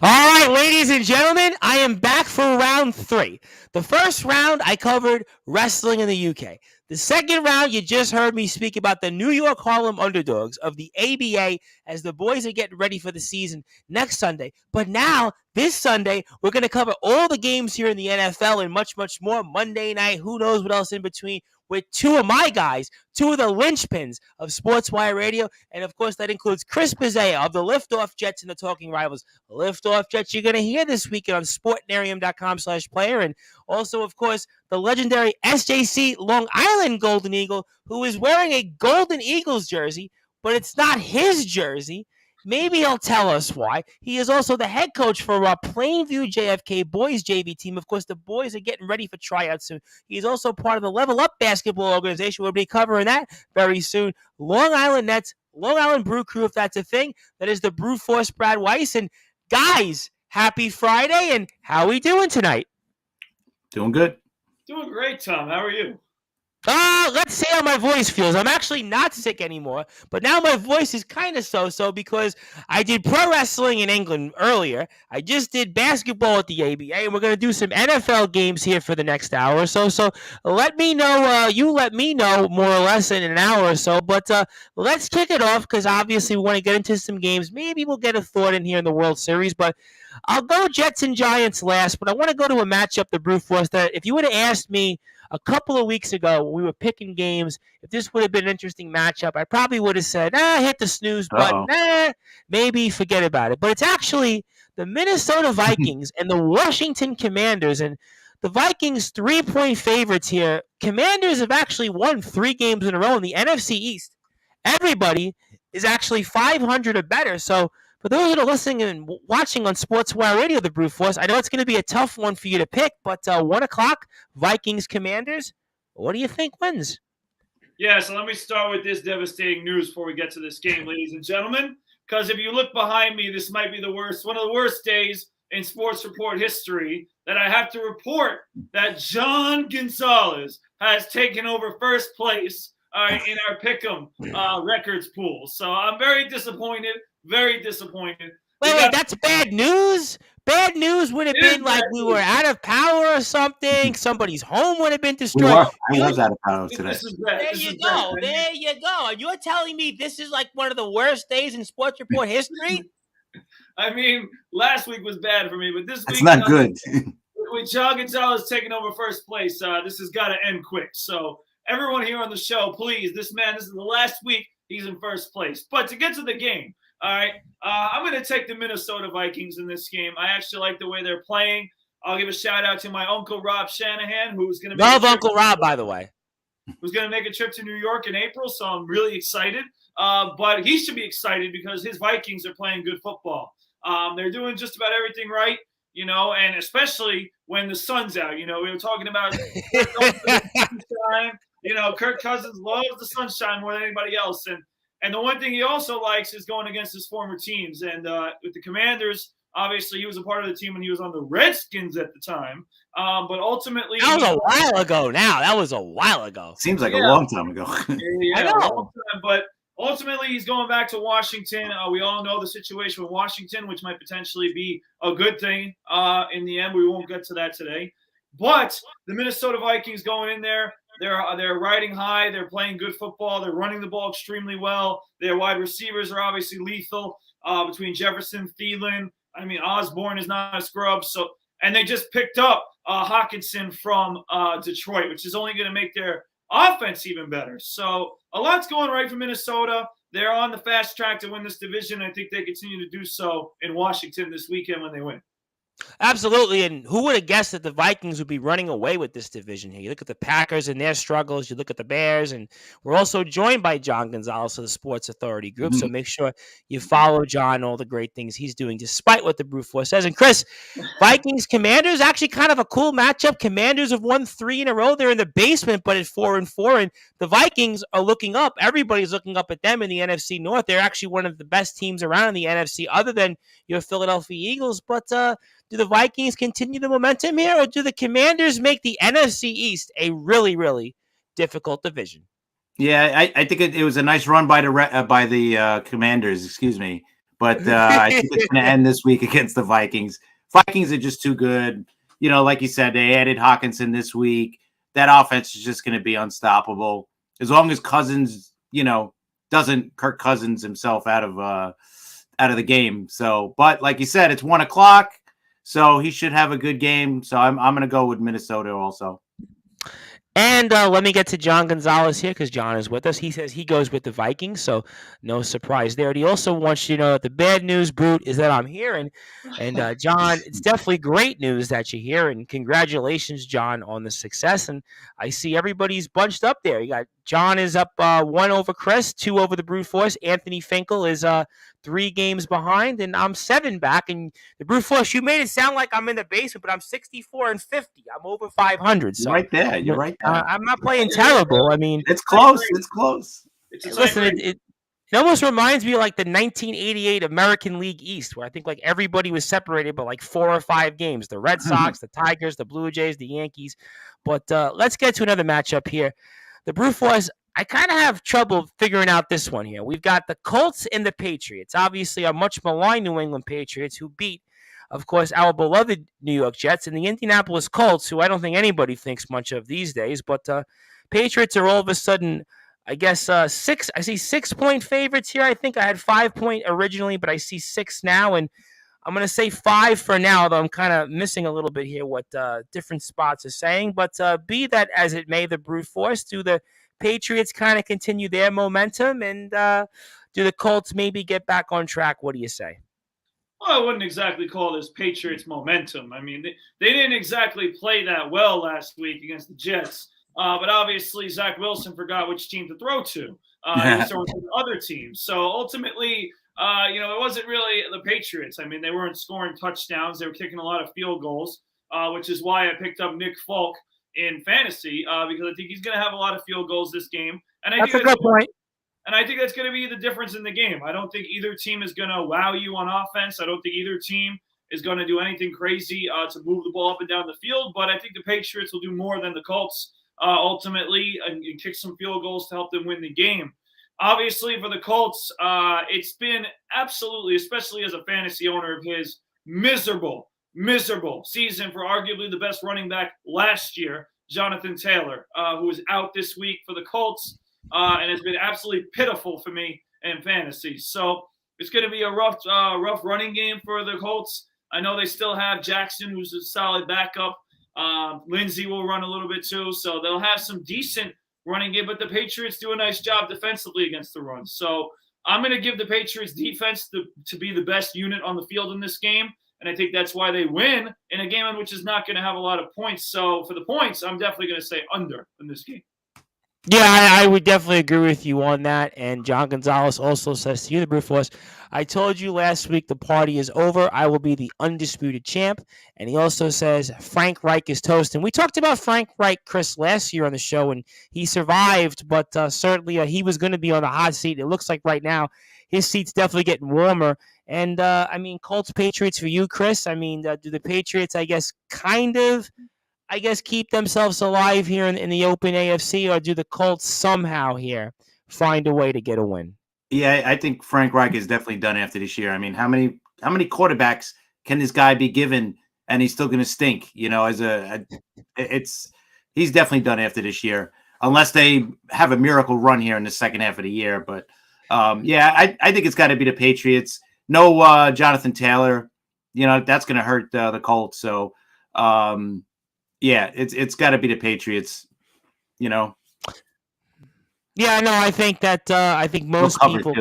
All right, ladies and gentlemen, I am back for round three. The first round, I covered wrestling in the UK. The second round, you just heard me speak about the New York Harlem Underdogs of the ABA as the boys are getting ready for the season next Sunday. But now, this Sunday, we're going to cover all the games here in the NFL and much, much more. Monday night, who knows what else in between, with two of my guys, two of the linchpins of Sportswire Radio. And of course, that includes Chris Pizzea of the Liftoff Jets and the Talking Rivals. Liftoff Jets you're going to hear this weekend on sportnarium.com/player. And also, of course, the legendary SJC Long Island Golden Eagle, who is wearing a Golden Eagles jersey, but it's not his jersey. Maybe he'll tell us why. He is also the head coach for our Plainview JFK boys JV team. Of course, the boys are getting ready for tryouts soon. He's also part of the Level Up basketball organization. We'll be covering that very soon. Long Island Nets, Long Island Brew Crew, if that's a thing. That is the Brew Force Brad Weiss. And guys, happy Friday, and how are we doing tonight? Doing good. Doing great, Tom. How are you? Let's see how my voice feels. I'm actually not sick anymore, but now my voice is kind of so because I did pro wrestling in England earlier. I just did basketball at the ABA, and we're going to do some NFL games here for the next hour or so. So let me know, you let me know more or less in an hour or so, but let's kick it off because obviously we want to get into some games. Maybe we'll get a thought in here in the World Series, but I'll go Jets and Giants last, but I want to go to a matchup, the Brute Force, that if you would have asked me a couple of weeks ago when we were picking games, if this would have been an interesting matchup, I probably would have said, hit the snooze button, maybe forget about it. But it's actually the Minnesota Vikings and the Washington Commanders, and the Vikings 3-point favorites here. Commanders have actually won 3 games in a row in the NFC East. Everybody is actually 500 or better, so for those that are listening and watching on Sportswire Radio, the Brute Force, I know it's going to be a tough one for you to pick, but 1 o'clock, Vikings Commanders, what do you think wins? Yeah, so let me start with this devastating news before we get to this game, ladies and gentlemen, because if you look behind me, this might be one of the worst days in sports report history, that I have to report that John Gonzalez has taken over first place in our Pick'em records pool. So I'm very disappointed. Very disappointed. Wait, that's bad news? Bad news would have been like we were out of power or something. Somebody's home would have been destroyed. I was out of power today. There you go. And you're telling me this is like one of the worst days in sports report history? I mean, last week was bad for me, but this week... It's not good. With John Gonzalez taking over first place, this has got to end quick. So everyone here on the show, please, this is the last week he's in first place. But to get to the game, all right, I'm going to take the Minnesota Vikings in this game. I actually like the way they're playing. I'll give a shout-out to my Uncle Rob Shanahan, who's going to love Uncle Rob, by the way. Who's going to make a trip to New York in April, so I'm really excited. But he should be excited because his Vikings are playing good football. They're doing just about everything right, and especially when the sun's out. We were talking about sunshine. Kirk Cousins loves the sunshine more than anybody else, and the one thing he also likes is going against his former teams. And with the Commanders, obviously he was a part of the team when he was on the Redskins at the time. But ultimately... That was a while ago now. That was a while ago. Seems like a long time ago. I know. A long time, but ultimately he's going back to Washington. We all know the situation with Washington, which might potentially be a good thing in the end. We won't get to that today. But the Minnesota Vikings going in there, they're riding high. They're playing good football. They're running the ball extremely well. Their wide receivers are obviously lethal between Jefferson, Thielen. I mean, Osborne is not a scrub. And they just picked up Hawkinson from Detroit, which is only going to make their offense even better. So a lot's going right for Minnesota. They're on the fast track to win this division. I think they continue to do so in Washington this weekend when they win. Absolutely, and who would have guessed that the Vikings would be running away with this division here? You look at the Packers and their struggles, you look at the Bears, and we're also joined by John Gonzalez of the Sports Authority Group, so make sure you follow John, all the great things he's doing, despite what the Brute Force says. And Chris, Vikings, Commanders, actually kind of a cool matchup. Commanders have won 3 in a row. They're in the basement, but at 4-4, and the Vikings are looking up. Everybody's looking up at them in the NFC North. They're actually one of the best teams around in the NFC, other than your Philadelphia Eagles, but do the Vikings continue the momentum here, or do the Commanders make the NFC East a really, really difficult division? Yeah, I think it was a nice run by the Commanders, but I think it's going to end this week against the Vikings. Vikings are just too good. Like you said, they added Hawkinson this week. That offense is just going to be unstoppable as long as Cousins, doesn't Kirk Cousins himself out of the game. So, but like you said, it's 1:00, so he should have a good game. So I'm going to go with Minnesota also. And let me get to John Gonzalez here because John is with us. He says he goes with the Vikings, so no surprise there. And he also wants you to know that the bad news, Brute, is that I'm here. And John, it's definitely great news that you're here. And congratulations, John, on the success. And I see everybody's bunched up there. You got John is up 1 over Chris, 2 over the Brute Force. Anthony Finkel is 3 games behind, and I'm 7 back. And the Brute Force, you made it sound like I'm in the basement, but I'm 64-50. I'm over 500. So You're right there. You're right there. I'm not playing terrible. I mean, it's close. It's close. Listen, it almost reminds me of like the 1988 American League East, where I think like everybody was separated by like 4 or 5 games. The Red Sox, the Tigers, the Blue Jays, the Yankees. But let's get to another matchup here. The Brute Force, I kind of have trouble figuring out this one here. We've got the Colts and the Patriots. Obviously, a much maligned New England Patriots who beat, of course, our beloved New York Jets and the Indianapolis Colts, who I don't think anybody thinks much of these days. But Patriots are all of a sudden, I guess, 6. I see 6-point favorites here. I think I had 5-point originally, but I see 6 now. And I'm going to say 5 for now, though I'm kind of missing a little bit here what different spots are saying. But be that as it may, the Brute Force, do the Patriots kind of continue their momentum? And do the Colts maybe get back on track? What do you say? Well, I wouldn't exactly call this Patriots momentum. I mean, they didn't exactly play that well last week against the Jets. But obviously, Zach Wilson forgot which team to throw to. He was throwing to the other teams. So ultimately, it wasn't really the Patriots. I mean, they weren't scoring touchdowns. They were kicking a lot of field goals, which is why I picked up Nick Folk in fantasy because I think he's going to have a lot of field goals this game. And That's a good point. And I think that's going to be the difference in the game. I don't think either team is going to wow you on offense. I don't think either team is going to do anything crazy to move the ball up and down the field. But I think the Patriots will do more than the Colts ultimately and kick some field goals to help them win the game. Obviously, for the Colts, it's been absolutely, especially as a fantasy owner of his, miserable season for arguably the best running back last year, Jonathan Taylor, who is out this week for the Colts and has been absolutely pitiful for me in fantasy. So it's going to be a rough running game for the Colts. I know they still have Jackson, who's a solid backup. Lindsey will run a little bit too, so they'll have some decent running game, but the Patriots do a nice job defensively against the run. So I'm going to give the Patriots defense to be the best unit on the field in this game, and I think that's why they win in a game in which is not going to have a lot of points. So for the points, I'm definitely going to say under in this game. Yeah, I would definitely agree with you on that. And John Gonzalez also says to you, the Brute Force, I told you last week the party is over. I will be the undisputed champ. And he also says Frank Reich is toast. And we talked about Frank Reich, Chris, last year on the show, and he survived, but certainly he was going to be on the hot seat. It looks like right now his seat's definitely getting warmer. And, Colts Patriots for you, Chris. Do the Patriots, keep themselves alive here in the open AFC, or do the Colts somehow here find a way to get a win? Yeah, I think Frank Reich is definitely done after this year. I mean, how many quarterbacks can this guy be given and he's still going to stink? He's definitely done after this year, unless they have a miracle run here in the second half of the year. But I think it's got to be the Patriots. No Jonathan Taylor, that's going to hurt the Colts. So. It's got to be the Patriots, Yeah, no, I think that I think most people.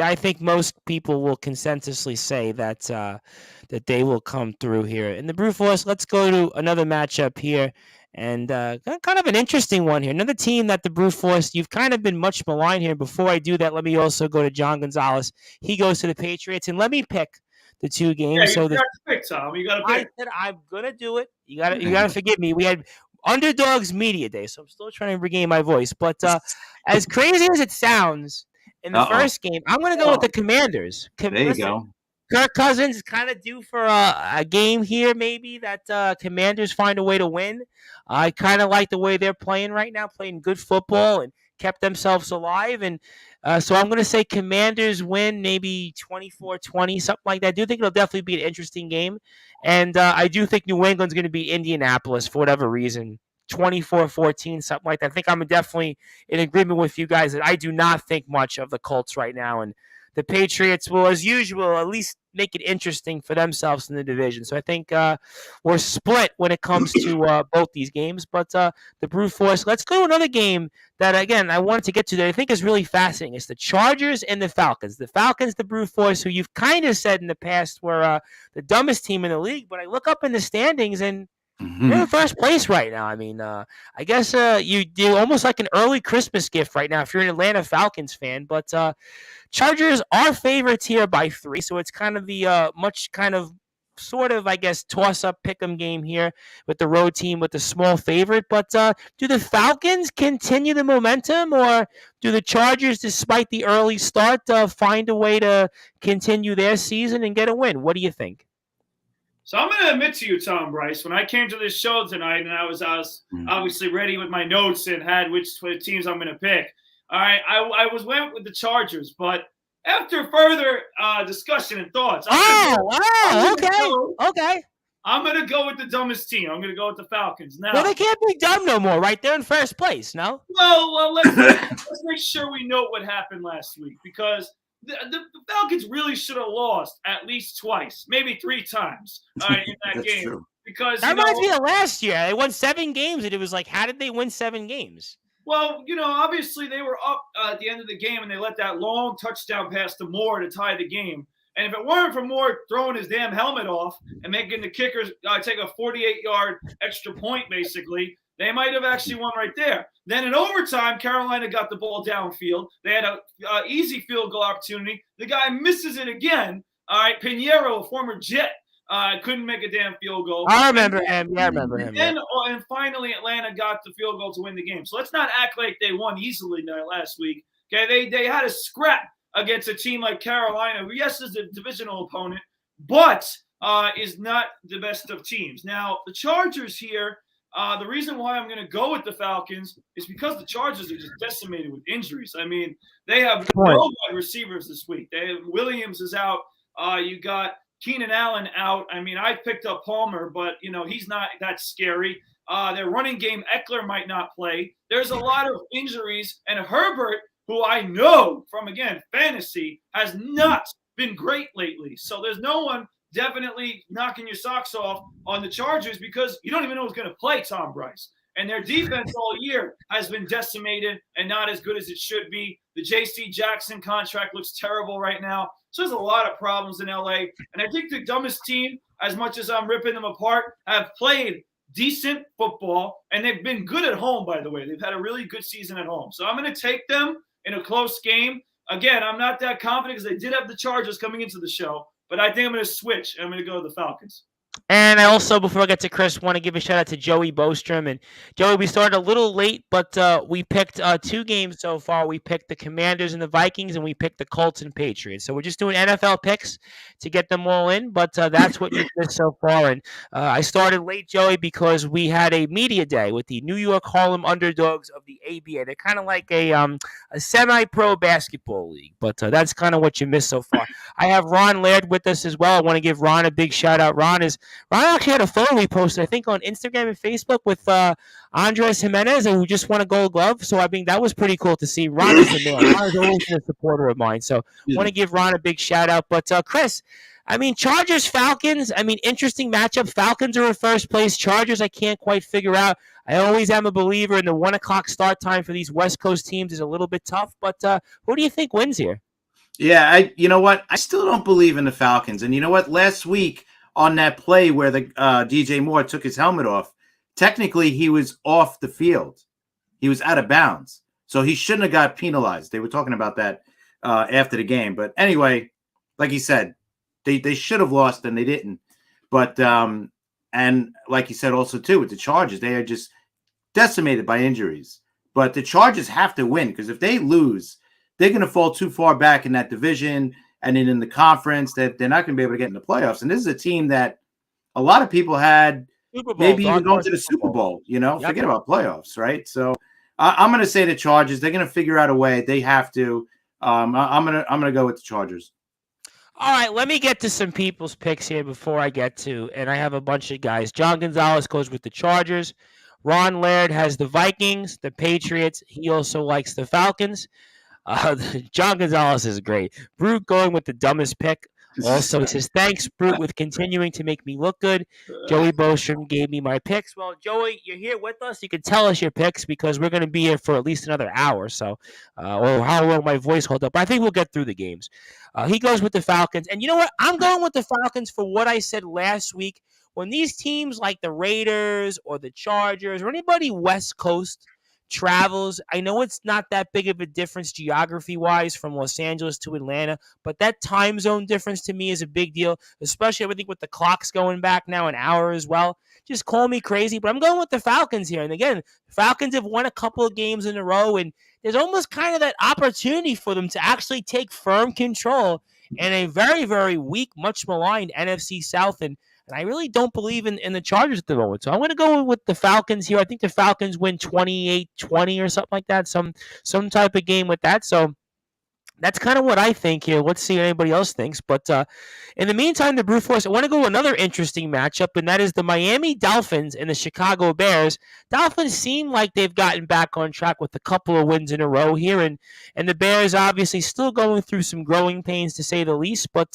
I think most people will consensusly say that that they will come through here. In the Brute Force, let's go to another matchup here, and kind of an interesting one here. Another team that the Brute Force, you've kind of been much maligned here. Before I do that, let me also go to John Gonzalez. He goes to the Patriots, and let me pick the 2 games. Yeah, you got to pick, Tom. You got to pick. I said I'm gonna do it. You gotta forgive me. We had Underdogs Media Day, so I'm still trying to regain my voice. But as crazy as it sounds, in the first game, I'm gonna go with the Commanders. There you go. Kirk Cousins is kind of due for a game here, maybe that Commanders find a way to win. I kind of like the way they're playing right now, playing good football, and kept themselves alive. And so I'm going to say Commanders win maybe 24-20, something like that. I do think it'll definitely be an interesting game. And I do think New England's going to beat Indianapolis for whatever reason. 24-14, something like that. I think I'm definitely in agreement with you guys that I do not think much of the Colts right now. And the Patriots will, as usual, at least make it interesting for themselves in the division. So I think we're split when it comes to both these games. But the brute force, let's go to another game that, again, I wanted to get to that I think is really fascinating. It's the Chargers and the Falcons. The Falcons, the brute force, who you've kind of said in the past were the dumbest team in the league. But I look up in the standings and they're in first place right now. I mean, I guess you do almost like an early Christmas gift right now if you're an Atlanta Falcons fan. But Chargers are favorites here by 3, so it's kind of the sort of, I guess, toss-up pick'em game here with the road team with the small favorite. But do the Falcons continue the momentum, or do the Chargers, despite the early start, find a way to continue their season and get a win? What do you think? So I'm going to admit to you, Tom Bryce, when I came to this show tonight and I was obviously ready with my notes and had which teams I'm going to pick. All right, I went with the Chargers, but after further discussion and thoughts, okay. I'm going to go with the dumbest team. I'm going to go with the Falcons. Now, well, they can't be dumb no more, right? They're in first place, no? Well, let's make sure we note what happened last week, because the Falcons really should have lost at least twice, maybe 3 times in that game. True. Because that reminds me of last year. They won 7 games, and it was like, how did they win 7 games? Well, obviously they were up at the end of the game, and they let that long touchdown pass to Moore to tie the game. And if it weren't for Moore throwing his damn helmet off and making the kickers take a 48-yard extra point, basically, they might have actually won right there. Then in overtime, Carolina got the ball downfield. They had an easy field goal opportunity. The guy misses it again. All right, Pinheiro, a former Jet, couldn't make a damn field goal. I remember him. Yeah, I remember him. And finally, Atlanta got the field goal to win the game. So let's not act like they won easily last week. Okay, they had a scrap against a team like Carolina, who, yes, is a divisional opponent, but is not the best of teams. Now, the Chargers here, the reason why I'm going to go with the Falcons is because the Chargers are just decimated with injuries. I mean, they have no wide receivers this week. Williams is out. You got Keenan Allen out. I mean, I picked up Palmer, but, he's not that scary. Their running game, Eckler might not play. There's a lot of injuries. And Herbert, who I know from, again, fantasy, has not been great lately. So there's no one definitely knocking your socks off on the Chargers, because you don't even know who's going to play, Tom Bryce. And their defense all year has been decimated and not as good as it should be. The J.C. Jackson contract looks terrible right now. So there's a lot of problems in L.A. And I think the dumbest team, as much as I'm ripping them apart, have played decent football. And they've been good at home, by the way. They've had a really good season at home. So I'm going to take them in a close game. Again, I'm not that confident because they did have the Chargers coming into the show. But I think I'm going to switch. I'm going to go to the Falcons. And I also, before I get to Chris, want to give a shout out to Joey Bostrom. And Joey, we started a little late, but we picked 2 games so far. We picked the Commanders and the Vikings, and we picked the Colts and Patriots. So we're just doing NFL picks to get them all in, but that's what you missed so far. And I started late, Joey, because we had a media day with the New York Harlem Underdogs of the ABA. They're kind of like a semi-pro basketball league, but that's kind of what you missed so far. I have Ron Laird with us as well. I want to give Ron a big shout out. Ron actually had a photo we posted, I think, on Instagram and Facebook with Andres Jimenez, who just won a Gold Glove. So I mean, that was pretty cool to see. Ron is the man. Ron is always been a supporter of mine. So I want to give Ron a big shout out. But Chris, I mean, Chargers, Falcons, I mean, interesting matchup. Falcons are in first place. Chargers, I can't quite figure out. I always am a believer in the 1 o'clock start time for these West Coast teams is a little bit tough. But who do you think wins here? Yeah, you know what? I still don't believe in the Falcons. And you know what? Last week on that play where the DJ Moore took his helmet off, technically he was off the field. He was out of bounds. So he shouldn't have got penalized. They were talking about that after the game. But anyway, like he said, they should have lost and they didn't. But and like he said also too with the Chargers, they are just decimated by injuries. But the Chargers have to win, because if they lose, they're going to fall too far back in that division and then in the conference that they're not going to be able to get in the playoffs. And this is a team that a lot of people had maybe even going to the Super Bowl, forget about playoffs, right? So I'm going to say the Chargers. They're going to figure out a way. They have to. I'm gonna go with the Chargers. All right, let me get to some people's picks here before I get to, and I have a bunch of guys. John Gonzalez goes with the Chargers. Ron Laird has the Vikings, the Patriots. He also likes the Falcons. John Gonzalez is great. Brute going with the dumbest pick. Also, he says, thanks, Brute, with continuing to make me look good. Joey Bostrom gave me my picks. Well, Joey, you're here with us. You can tell us your picks because we're going to be here for at least another hour. So, or how long my voice holds up. I think we'll get through the games. He goes with the Falcons. And you know what? I'm going with the Falcons for what I said last week. When these teams like the Raiders or the Chargers or anybody West Coast travels, I know it's not that big of a difference geography-wise from Los Angeles to Atlanta, but that time zone difference to me is a big deal, especially I think with the clocks going back now an hour as well. Just call me crazy, but I'm going with the Falcons here. And again, Falcons have won a couple of games in a row, and there's almost kind of that opportunity for them to actually take firm control in a very, very weak, much maligned NFC South. And I really don't believe in the Chargers at the moment. So I'm going to go with the Falcons here. I think the Falcons win 28-20 or something like that, some type of game with that. So that's kind of what I think here. Let's see what anybody else thinks. But in the meantime, the Brute Force, I want to go to another interesting matchup, and that is the Miami Dolphins and the Chicago Bears. Dolphins seem like they've gotten back on track with a couple of wins in a row here, and the Bears obviously still going through some growing pains, to say the least. But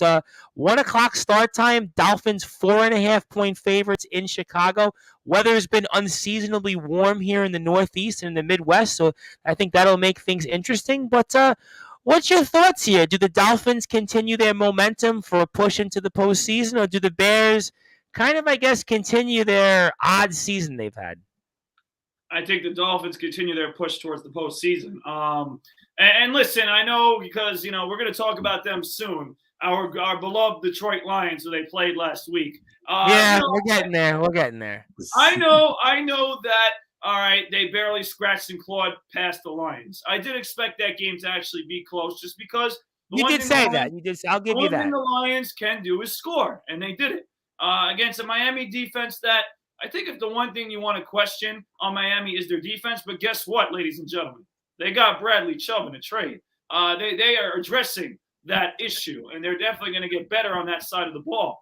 1 o'clock start time, Dolphins 4.5-point favorites in Chicago. Weather's been unseasonably warm here in the Northeast and in the Midwest, so I think that'll make things interesting. But what's your thoughts here? Do the Dolphins continue their momentum for a push into the postseason, or do the Bears kind of, I guess, continue their odd season they've had? I think the Dolphins continue their push towards the postseason. And listen, I know because, we're going to talk about them soon. Our beloved Detroit Lions, who they played last week. We're getting there. We're getting there. I know that. All right, they barely scratched and clawed past the Lions. I did expect that game to actually be close, just because you did say that. You did. I'll give you that. One thing the Lions can do is score, and they did it against a Miami defense that I think if the one thing you want to question on Miami is their defense, but guess what, ladies and gentlemen, they got Bradley Chubb in a trade. They are addressing that issue, and they're definitely going to get better on that side of the ball.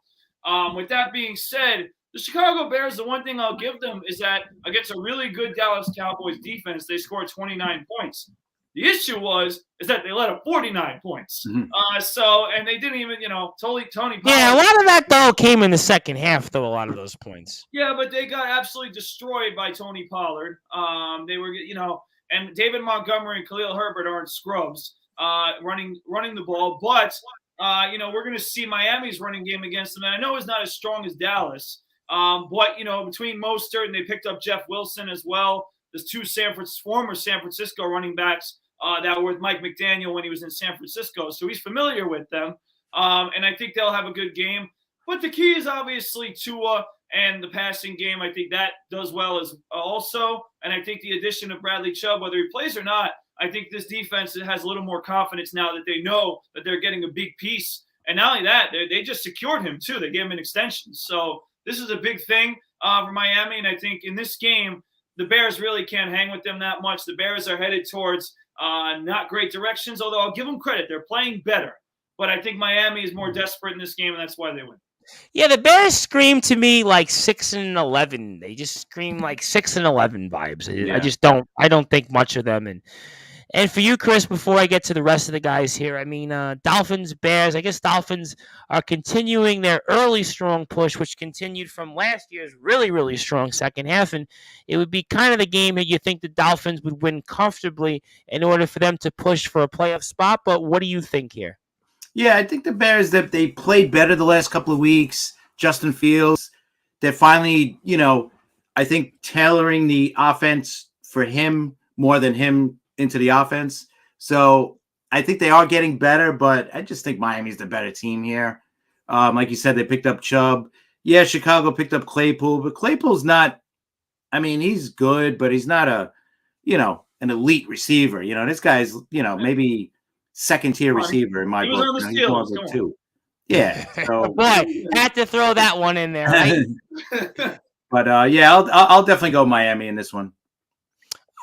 With that being said, the Chicago Bears, the one thing I'll give them is that against a really good Dallas Cowboys defense, they scored 29 points. The issue is that they let up 49 points. Mm-hmm. And they didn't even, Tony Pollard. Yeah, a lot of that, though, came in the second half, though, a lot of those points. Yeah, but they got absolutely destroyed by Tony Pollard. They were, and David Montgomery and Khalil Herbert aren't scrubs running the ball. But, we're going to see Miami's running game against them. And I know it's not as strong as Dallas. But, between Mostert and they picked up Jeff Wilson as well. There's two former San Francisco running backs that were with Mike McDaniel when he was in San Francisco. So he's familiar with them. And I think they'll have a good game. But the key is obviously Tua and the passing game. I think that does well as also. And I think the addition of Bradley Chubb, whether he plays or not, I think this defense has a little more confidence now that they know that they're getting a big piece. And not only that, they just secured him too. They gave him an extension. So this is a big thing for Miami, and I think in this game, the Bears really can't hang with them that much. The Bears are headed towards not great directions, although I'll give them credit. They're playing better. But I think Miami is more desperate in this game, and that's why they win. Yeah, the Bears scream to me like 6-11. They just scream like 6-11 vibes. Yeah. I don't think much of them. And for you, Chris, before I get to the rest of the guys here, I mean, Dolphins, Bears, I guess Dolphins are continuing their early strong push, which continued from last year's really, really strong second half. And it would be kind of the game that you think the Dolphins would win comfortably in order for them to push for a playoff spot. But what do you think here? Yeah, I think the Bears, that they played better the last couple of weeks. Justin Fields, they're finally, I think tailoring the offense for him more than him into the offense. So I think they are getting better, but I just think Miami's the better team here. Like you said, they picked up Chubb. Yeah, Chicago picked up Claypool, but Claypool's not, he's good, but he's not an elite receiver. This guy's, maybe second-tier receiver in my book. He was on the Steelers, too. Yeah. So, boy, had to throw that one in there, right? But, I'll definitely go Miami in this one.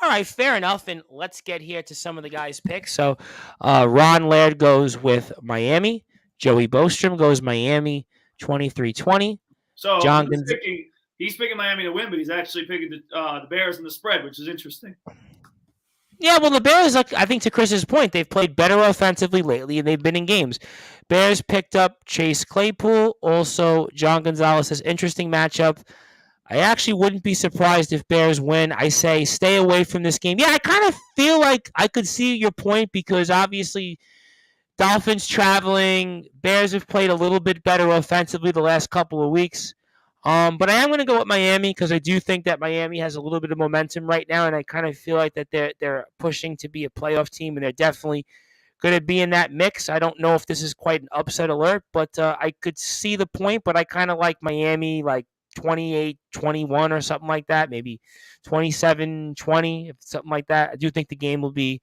All right, fair enough. And let's get here to some of the guys' picks. So Ron Laird goes with Miami. Joey Bostrom goes Miami 23-20. So John he's picking Miami to win, but he's actually picking the Bears in the spread, which is interesting. Yeah, well, the Bears, I think to Chris's point, they've played better offensively lately, and they've been in games. Bears picked up Chase Claypool. Also, John Gonzalez says, interesting matchup. I actually wouldn't be surprised if Bears win. I say stay away from this game. Yeah, I kind of feel like I could see your point because obviously Dolphins traveling. Bears have played a little bit better offensively the last couple of weeks. But I am going to go with Miami because I do think that Miami has a little bit of momentum right now, and I kind of feel like that they're pushing to be a playoff team, and they're definitely going to be in that mix. I don't know if this is quite an upset alert, but I could see the point, but I kind of like Miami, like 28-21 or something like that, maybe 27-20, something like that. I do think the game will be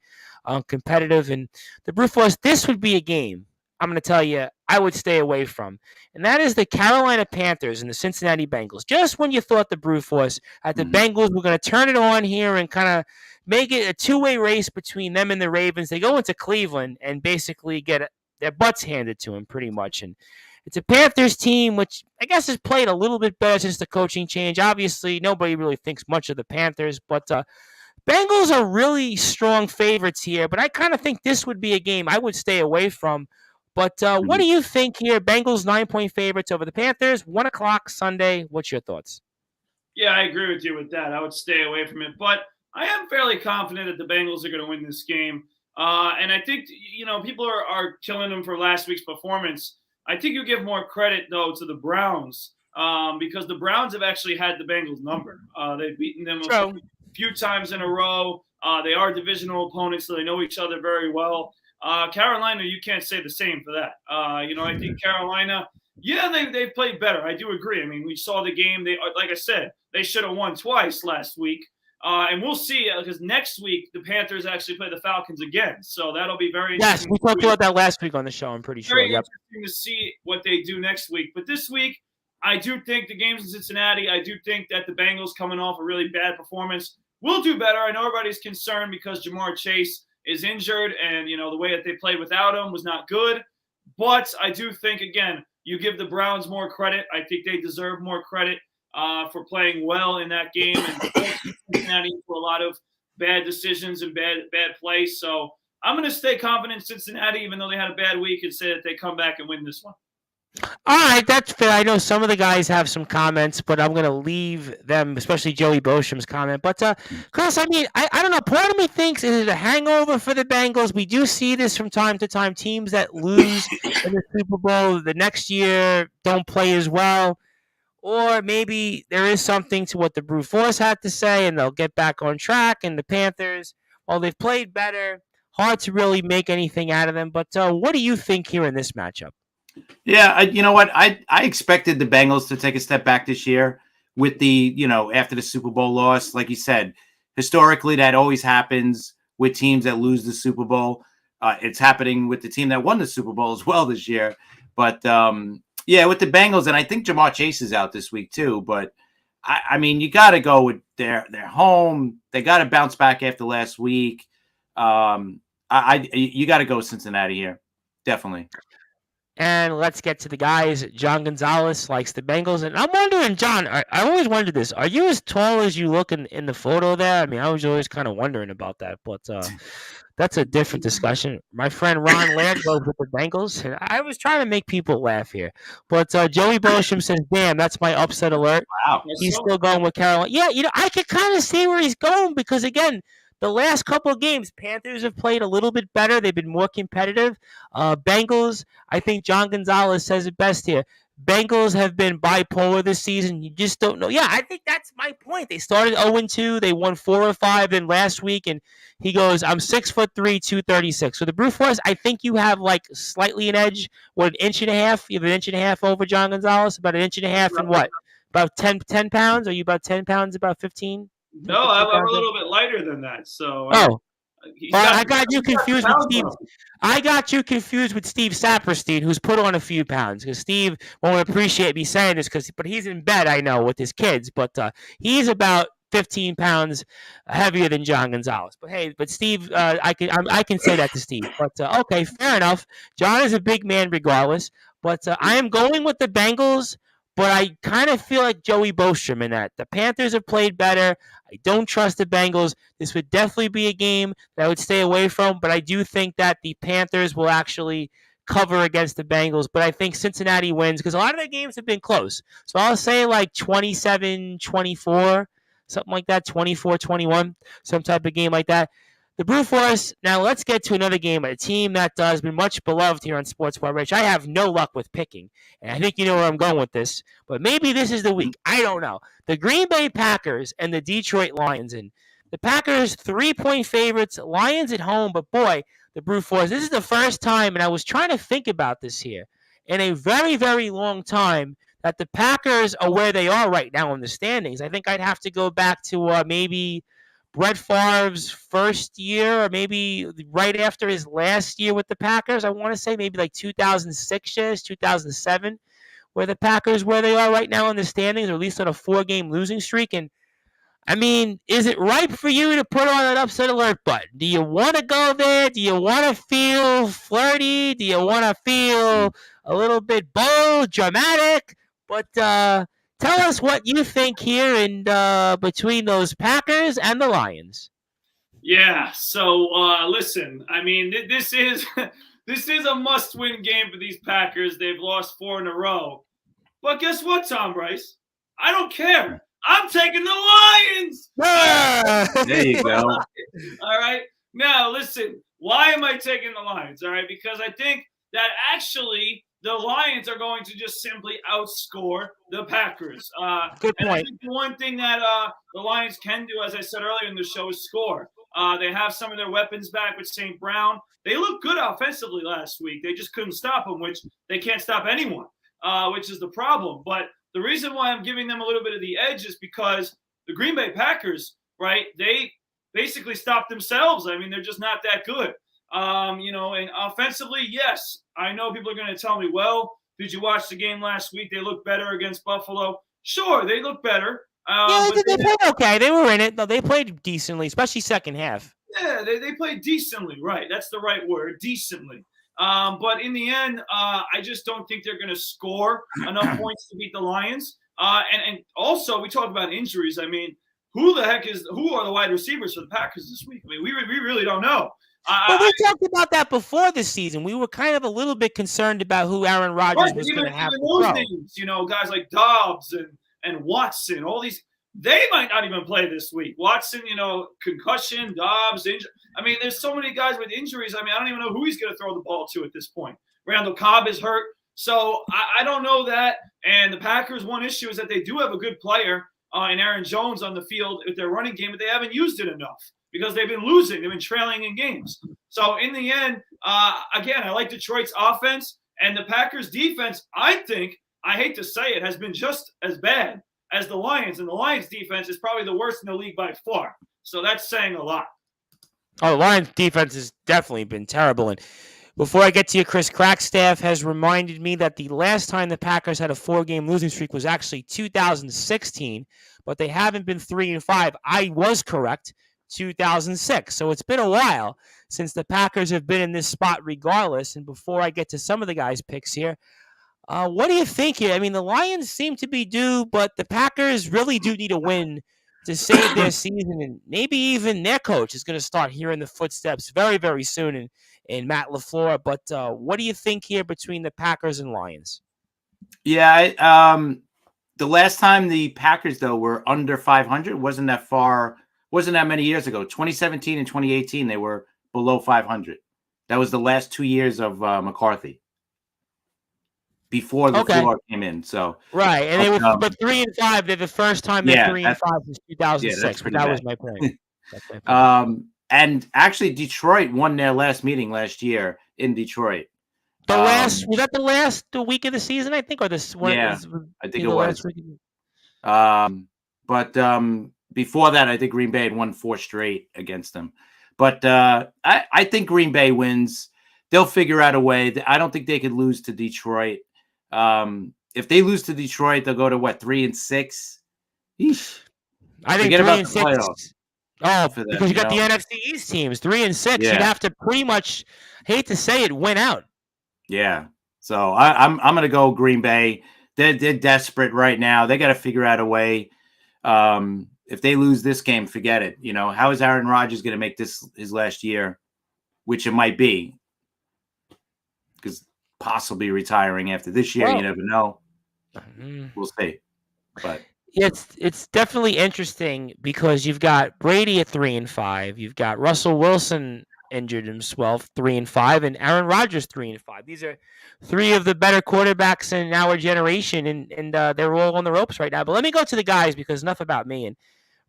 competitive. And the Brute Force, this would be a game, I'm going to tell you, I would stay away from. And that is the Carolina Panthers and the Cincinnati Bengals. Just when you thought the Brute Force at the Bengals were going to turn it on here and kind of make it a two-way race between them and the Ravens, they go into Cleveland and basically get their butts handed to them pretty much. And it's a Panthers team, which I guess has played a little bit better since the coaching change. Obviously, nobody really thinks much of the Panthers, but Bengals are really strong favorites here. But I kind of think this would be a game I would stay away from. But what do you think here? Bengals 9-point favorites over the Panthers, 1 o'clock Sunday. What's your thoughts? Yeah, I agree with you with that. I would stay away from it. But I am fairly confident that the Bengals are going to win this game. And I think, people are killing them for last week's performance. I think you give more credit, though, to the Browns because the Browns have actually had the Bengals number. They've beaten them a few times in a row. They are divisional opponents, so they know each other very well. Carolina, you can't say the same for that. I think Carolina, they've played better. I do agree. I mean, we saw the game. They, like I said, they should have won twice last week. And we'll see because next week the Panthers actually play the Falcons again. So that'll be very interesting. Yes, we talked about that last week on the show, I'm pretty sure. Very interesting to see what they do next week. But this week, I do think the game's in Cincinnati. I do think that the Bengals coming off a really bad performance will do better. I know everybody's concerned because Jamar Chase is injured and, the way that they played without him was not good. But I do think, again, you give the Browns more credit. I think they deserve more credit for playing well in that game and Cincinnati for a lot of bad decisions and bad play. So I'm going to stay confident in Cincinnati, even though they had a bad week, and say that they come back and win this one. All right, that's fair. I know some of the guys have some comments, but I'm going to leave them, especially Joey Bostrom's comment. But, Chris, I mean, I don't know. Part of me thinks is it a hangover for the Bengals? We do see this from time to time. Teams that lose in the Super Bowl the next year don't play as well. Or maybe there is something to what the Brute Force had to say, and they'll get back on track. And the Panthers, well, they've played better. Hard to really make anything out of them. But what do you think here in this matchup? Yeah, you know what? I expected the Bengals to take a step back this year with the, after the Super Bowl loss. Like you said, historically, that always happens with teams that lose the Super Bowl. It's happening with the team that won the Super Bowl as well this year. But, with the Bengals, and I think Jamar Chase is out this week too. But, I mean, you got to go with their home. They got to bounce back after last week. You got to go with Cincinnati here. Definitely. And let's get to the guys. John Gonzalez likes the Bengals. And I'm wondering, John, I always wondered this. Are you as tall as you look in the photo there? I mean, I was always kind of wondering about that. But that's a different discussion. My friend Ron Laird goes with the Bengals. And I was trying to make people laugh here. But Joey Bosham says, damn, that's my upset alert. Wow. He's still going with Carolina. Yeah, I could kind of see where he's going because, again, the last couple of games, Panthers have played a little bit better. They've been more competitive. Bengals, I think John Gonzalez says it best here. Bengals have been bipolar this season. You just don't know. Yeah, I think that's my point. They started 0-2. They won 4 or 5 in last week. And he goes, I'm 6'3", 236. So the Brute Force, I think you have like slightly an edge. What, an inch and a half? You have an inch and a half over John Gonzalez? About an inch and a half and what? About 10 pounds? Are you about 10 pounds, about 15? No, I'm a little bit lighter than that. So I got you confused with Steve. I got you confused with Steve Saperstein, who's put on a few pounds. Because Steve won't appreciate me saying this, but he's in bed, I know, with his kids. But he's about 15 pounds heavier than John Gonzalez. But hey, Steve, I can say that to Steve. But okay, fair enough. John is a big man regardless. But I am going with the Bengals. But I kind of feel like Joey Bostrom in that the Panthers have played better. I don't trust the Bengals. This would definitely be a game that I would stay away from. But I do think that the Panthers will actually cover against the Bengals. But I think Cincinnati wins because a lot of their games have been close. So I'll say like 27-24. Something like that, 24-21, some type of game like that. The Brute Force, now let's get to another game, a team that has been much beloved here on Sportswire, Rich. I have no luck with picking, and I think you know where I'm going with this, but maybe this is the week. I don't know. The Green Bay Packers and the Detroit Lions, and the Packers 3-point favorites, Lions at home, but boy, the Brute Force, this is the first time, and I was trying to think about this here, in a very, very long time, that the Packers are where they are right now in the standings. I think I'd have to go back to maybe Brett Favre's first year or maybe right after his last year with the Packers. I want to say maybe like 2006, 2007, where the Packers where they are right now in the standings, or at least on a 4-game losing streak. And I mean, is it ripe for you to put on an upset alert button? Do you want to go there? Do you want to feel flirty? Do you want to feel a little bit bold, dramatic? But tell us what you think here in between those Packers and the Lions. Yeah. So listen, I mean, this is a must-win game for these Packers. They've lost 4 in a row. But guess what, Tom Bryce? I don't care. I'm taking the Lions. There you go. All right. Now, listen, why am I taking the Lions? All right. Because I think that actually the Lions are going to just simply outscore the Packers. Good point. And I think the one thing that the Lions can do, as I said earlier in the show, is score. They have some of their weapons back with St. Brown. They looked good offensively last week. They just couldn't stop them, which they can't stop anyone, which is the problem. But the reason why I'm giving them a little bit of the edge is because the Green Bay Packers, right, they basically stopped themselves. I mean, they're just not that good. And offensively, yes, I know people are going to tell me, well, did you watch the game last week? They looked better against Buffalo. Sure, they look better. Yeah, they played okay. They were in it. No, they played decently, especially second half. Yeah, they played decently, right? That's the right word, decently. But in the end, I just don't think they're going to score enough points to beat the Lions. And also, we talk about injuries. I mean, who are the wide receivers for the Packers this week? I mean, we really don't know. Well, we talked about that before this season. We were kind of a little bit concerned about who Aaron Rodgers was going to have to throw. Names, guys like Dobbs and Watson, all these, they might not even play this week. Watson, concussion, Dobbs, injury. I mean, there's so many guys with injuries. I mean, I don't even know who he's going to throw the ball to at this point. Randall Cobb is hurt. So I don't know that. And the Packers, one issue is that they do have a good player in Aaron Jones on the field with their running game, but they haven't used it enough because they've been losing. They've been trailing in games. So in the end, again, I like Detroit's offense and the Packers defense. I hate to say it, has been just as bad as the Lions. And the Lions defense is probably the worst in the league by far. So that's saying a lot. Oh, the Lions defense has definitely been terrible. And before I get to you, Chris Crackstaff has reminded me that the last time the Packers had a 4-game losing streak was actually 2016, but they haven't been 3-5. I was correct, 2006. So it's been a while since the Packers have been in this spot regardless. And before I get to some of the guys' picks here, what do you think here? I mean, the Lions seem to be due, but the Packers really do need a win to save their season, and maybe even their coach is going to start hearing the footsteps very, very soon in Matt LaFleur. But what do you think here between the Packers and Lions? Yeah, the last time the Packers, though, were under 500 wasn't that many years ago. 2017 and 2018, they were below 500. That was the last 2 years of McCarthy. Before the floor came in, so right, and they were but 3-5. They're the first time they're 3-5 since 2006. But that was my point. And actually, Detroit won their last meeting last year in Detroit. Was that the week of the season? I think, or this one? Yeah, I think it was. But before that, I think Green Bay had won 4 straight against them. But I think Green Bay wins. They'll figure out a way. I don't think they could lose to Detroit. If they lose to Detroit, they'll go to 3-6. Eesh. I think Forget 3 about and the 6. playoffs Oh, for them, because you you got the know? NFC East teams, 3 and 6. You'd Yeah. have to pretty much, hate to say it, win out. Yeah. So I'm going to go Green Bay. They're desperate right now. They got to figure out a way. If they lose this game, forget it. You know, how is Aaron Rodgers going to make this his last year, which it might be, because possibly retiring after this year. You never know. We'll see. But it's definitely interesting because you've got Brady at 3 and 5. You've got Russell Wilson injured himself, 3 and 5, and Aaron Rodgers 3 and 5. These are 3 of the better quarterbacks in our generation, and they're all on the ropes right now. But let me go to the guys because enough about me. And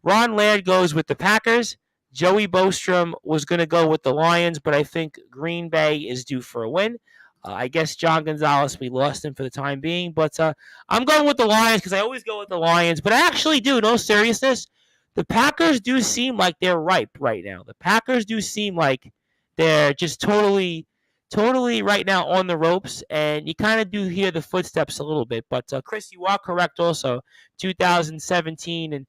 Ron Laird goes with the Packers. Joey Bostrom was going to go with the Lions, but I think Green Bay is due for a win. I guess John Gonzalez, we lost him for the time being, but I'm going with the Lions because I always go with the Lions. But I actually do, no seriousness, the Packers do seem like they're ripe right now. The Packers do seem like they're just totally right now on the ropes, and you kind of do hear the footsteps a little bit. But Chris, you are correct also. 2017 and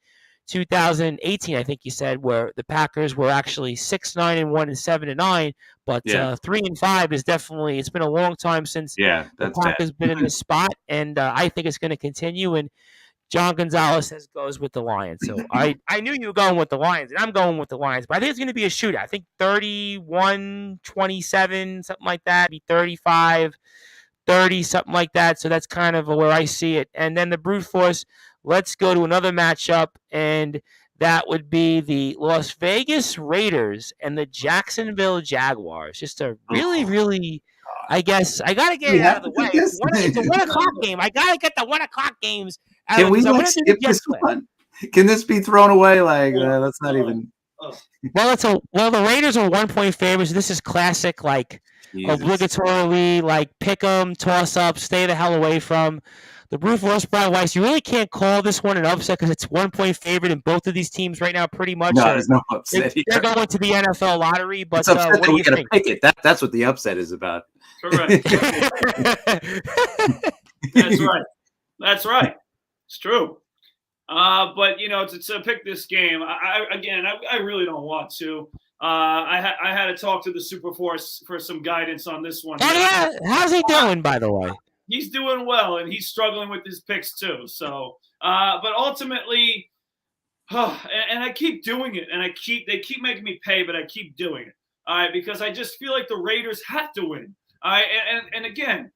2018, I think you said, where the Packers were actually 6-9-1 and 7-9, but 3 and 5 is definitely. It's been a long time since the Packers been in this spot, and I think it's going to continue. And John Gonzalez goes with the Lions, so I knew you were going with the Lions, and I'm going with the Lions, but I think it's going to be a shootout. I think 31-27, something like that, be 35-30, something like that. So that's kind of where I see it. And then the brute force. Let's go to another matchup, and that would be the Las Vegas Raiders and the Jacksonville Jaguars. Just a really, I guess, I got to get it out of the way. It's a 1 o'clock game. I got to get the 1 o'clock games out Can of we the way. skip this one? Can this be thrown away? Like, that's not even. Well, the Raiders are 1-point favorites. This is classic, like, obligatorily, like, pick 'em, toss up, stay the hell away from. The brute force, Brian Weiss, you really can't call this one an upset because it's 1-point favorite in both of these teams right now, pretty much. No, there's no upset. They're going to the NFL lottery, but it's upset what that do we you got to think? pick it. That's what the upset is about. Correct. That's right. It's true. But you know, to pick this game, I really don't want to. I had to talk to the Superforce for some guidance on this one. Oh, yeah. How's he doing, by the way? He's doing well, and he's struggling with his picks too. So, but ultimately, and I keep doing it, and they keep making me pay, but I keep doing it. All right, because I just feel like the Raiders have to win. All right, and again,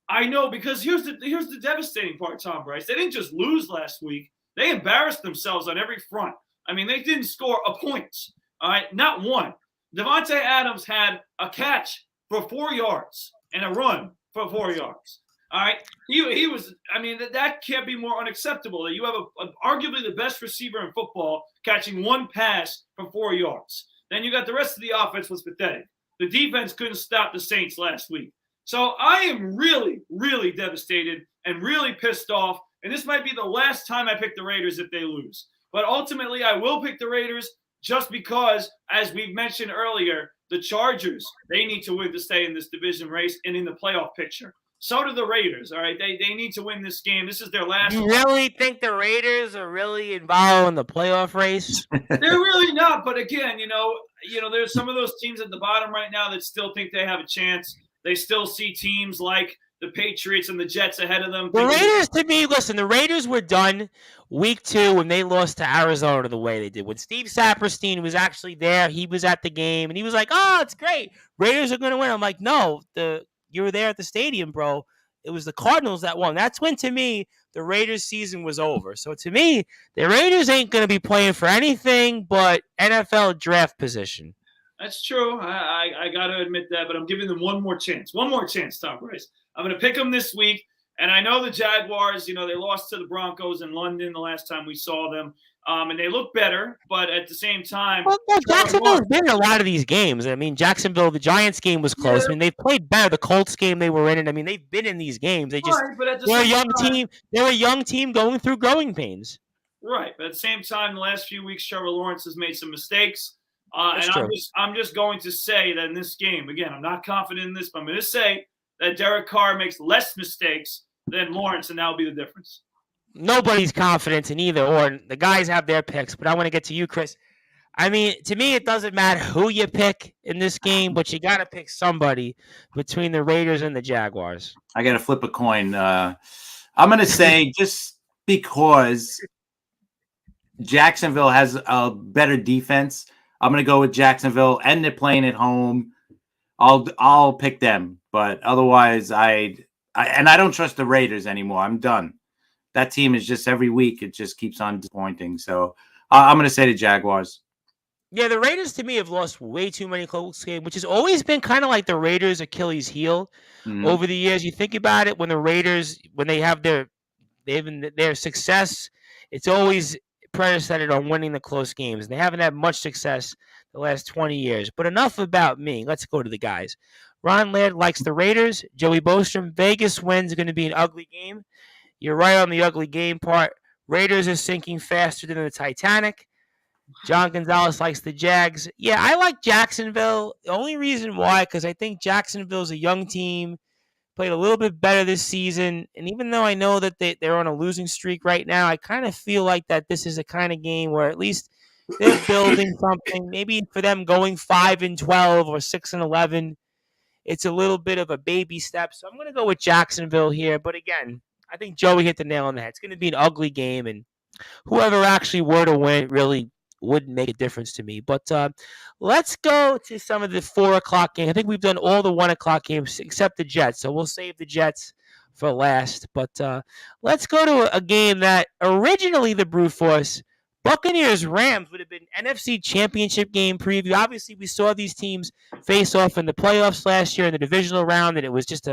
I know because here's the devastating part, Tom Bryce. They didn't just lose last week; they embarrassed themselves on every front. I mean, they didn't score a point. All right, not one. Devontae Adams had a catch for 4 yards and a run for 4 yards. All right, he was. I mean, that can't be more unacceptable. That you have arguably the best receiver in football catching one pass for 4 yards. Then you got the rest of the offense was pathetic. The defense couldn't stop the Saints last week. So I am really, really devastated and really pissed off. And this might be the last time I pick the Raiders if they lose. But ultimately, I will pick the Raiders just because, as we mentioned earlier, the Chargers, they need to win to stay in this division race and in the playoff picture. So do the Raiders, all right? They need to win this game. This is their last. You really think the Raiders are really involved in the playoff race? They're really not. But again, you know, there's some of those teams at the bottom right now that still think they have a chance. They still see teams like the Patriots and the Jets ahead of them. The Raiders, to me, listen, the Raiders were done week 2 when they lost to Arizona the way they did. When Steve Saperstein was actually there, he was at the game, and he was like, oh, it's great. Raiders are going to win. I'm like, no, you were there at the stadium, bro. It was the Cardinals that won. That's when, to me, the Raiders season was over. So, to me, the Raiders ain't going to be playing for anything but NFL draft position. That's true. I got to admit that, but I'm giving them one more chance. One more chance, Tom Bryce. I'm going to pick them this week. And I know the Jaguars, they lost to the Broncos in London the last time we saw them. And they look better, but at the same time. Well, Jacksonville's been in a lot of these games. I mean, Jacksonville, the Giants game was close. Yeah. I mean, they've played better. The Colts game they were in, and I mean, they've been in these games. They're a young team. They're a young team going through growing pains. Right, but at the same time, the last few weeks, Trevor Lawrence has made some mistakes. And I'm just going to say that in this game, again, I'm not confident in this, but I'm going to say that Derek Carr makes less mistakes than Lawrence, and that will be the difference. nobody's confident in either or. The guys have their picks, but I want to get to you, Chris. I mean, to me, it doesn't matter who you pick in this game, but you got to pick somebody between the Raiders and the Jaguars. I got to flip a coin. I'm going to say just because Jacksonville has a better defense, I'm going to go with Jacksonville, and they're playing at home. I'll pick them, but otherwise, I don't trust the Raiders anymore. I'm done. That team is just every week it just keeps on disappointing. So I'm going to say the Jaguars. Yeah, the Raiders to me have lost way too many close games, which has always been kind of like the Raiders' Achilles heel over the years. You think about it, when the Raiders, when they have their success, it's always predicated on winning the close games. They haven't had much success the last 20 years. But enough about me. Let's go to the guys. Ron Laird likes the Raiders. Joey Bostrom, Vegas wins going to be an ugly game. You're right on the ugly game part. Raiders are sinking faster than the Titanic. John Gonzalez likes the Jags. Yeah, I like Jacksonville. The only reason why, because I think Jacksonville's a young team, played a little bit better this season. And even though I know that they're on a losing streak right now, I kind of feel like that this is a kind of game where at least they're building something. Maybe for them going 5-12 or 6-11, it's a little bit of a baby step. So I'm going to go with Jacksonville here. But again, I think Joey hit the nail on the head. It's going to be an ugly game, and whoever actually were to win really wouldn't make a difference to me. But let's go to some of the 4 o'clock games. I think we've done all the 1 o'clock games except the Jets, so we'll save the Jets for last. But let's go to a game that originally the Brute Force, Buccaneers-Rams, would have been NFC Championship game preview. Obviously, we saw these teams face off in the playoffs last year in the divisional round, and it was just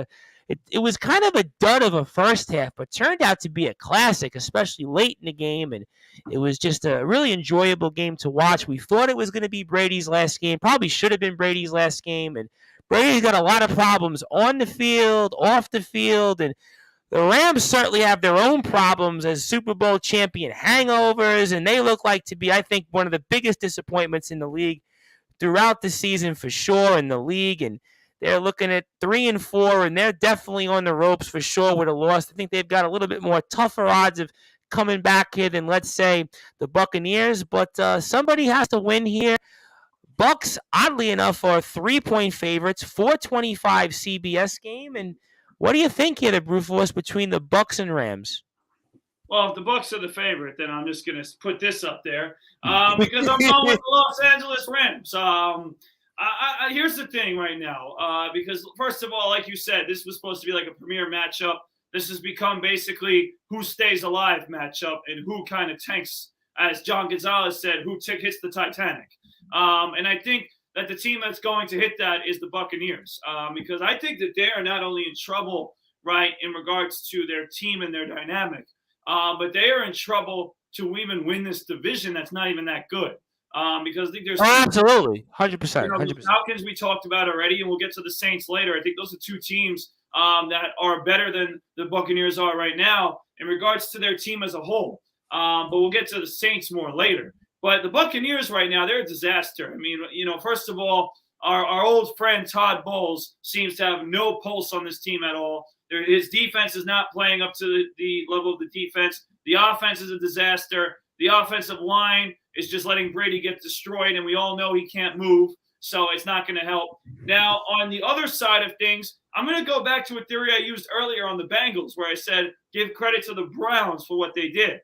it was kind of a dud of a first half, but turned out to be a classic, especially late in the game, and it was just a really enjoyable game to watch. We thought it was going to be Brady's last game, probably should have been Brady's last game, and Brady's got a lot of problems on the field, off the field, and the Rams certainly have their own problems as Super Bowl champion hangovers, and they look like to be, I think, one of the biggest disappointments in the league throughout the season for sure in the league, and they're looking at 3-4, and they're definitely on the ropes for sure with a loss. I think they've got a little bit more tougher odds of coming back here than, let's say, the Buccaneers. But somebody has to win here. Bucks, oddly enough, are 3-point favorites, 425 CBS game. And what do you think here, the Brute Force, between the Bucks and Rams? Well, if the Bucks are the favorite, then I'm just going to put this up there because I'm going with the Los Angeles Rams. Here's the thing right now, because first of all, like you said, this was supposed to be like a premier matchup. This has become basically who stays alive matchup and who kind of tanks, as John Gonzalez said, who hits the Titanic. And I think that the team that's going to hit that is the Buccaneers, because I think that they are not only in trouble, right, in regards to their team and their dynamic, but they are in trouble to even win this division that's not even that good. Because I think there's absolutely 100%. The Falcons we talked about already, and we'll get to the Saints later. I think those are two teams that are better than the Buccaneers are right now in regards to their team as a whole. But we'll get to the Saints more later. But the Buccaneers right now, they're a disaster. I mean, first of all, our old friend Todd Bowles seems to have no pulse on this team at all. His defense is not playing up to the level of the defense. The offense is a disaster. The offensive line is just letting Brady get destroyed, and we all know he can't move, so it's not going to help. Now, on the other side of things, I'm going to go back to a theory I used earlier on the Bengals, where I said give credit to the Browns for what they did.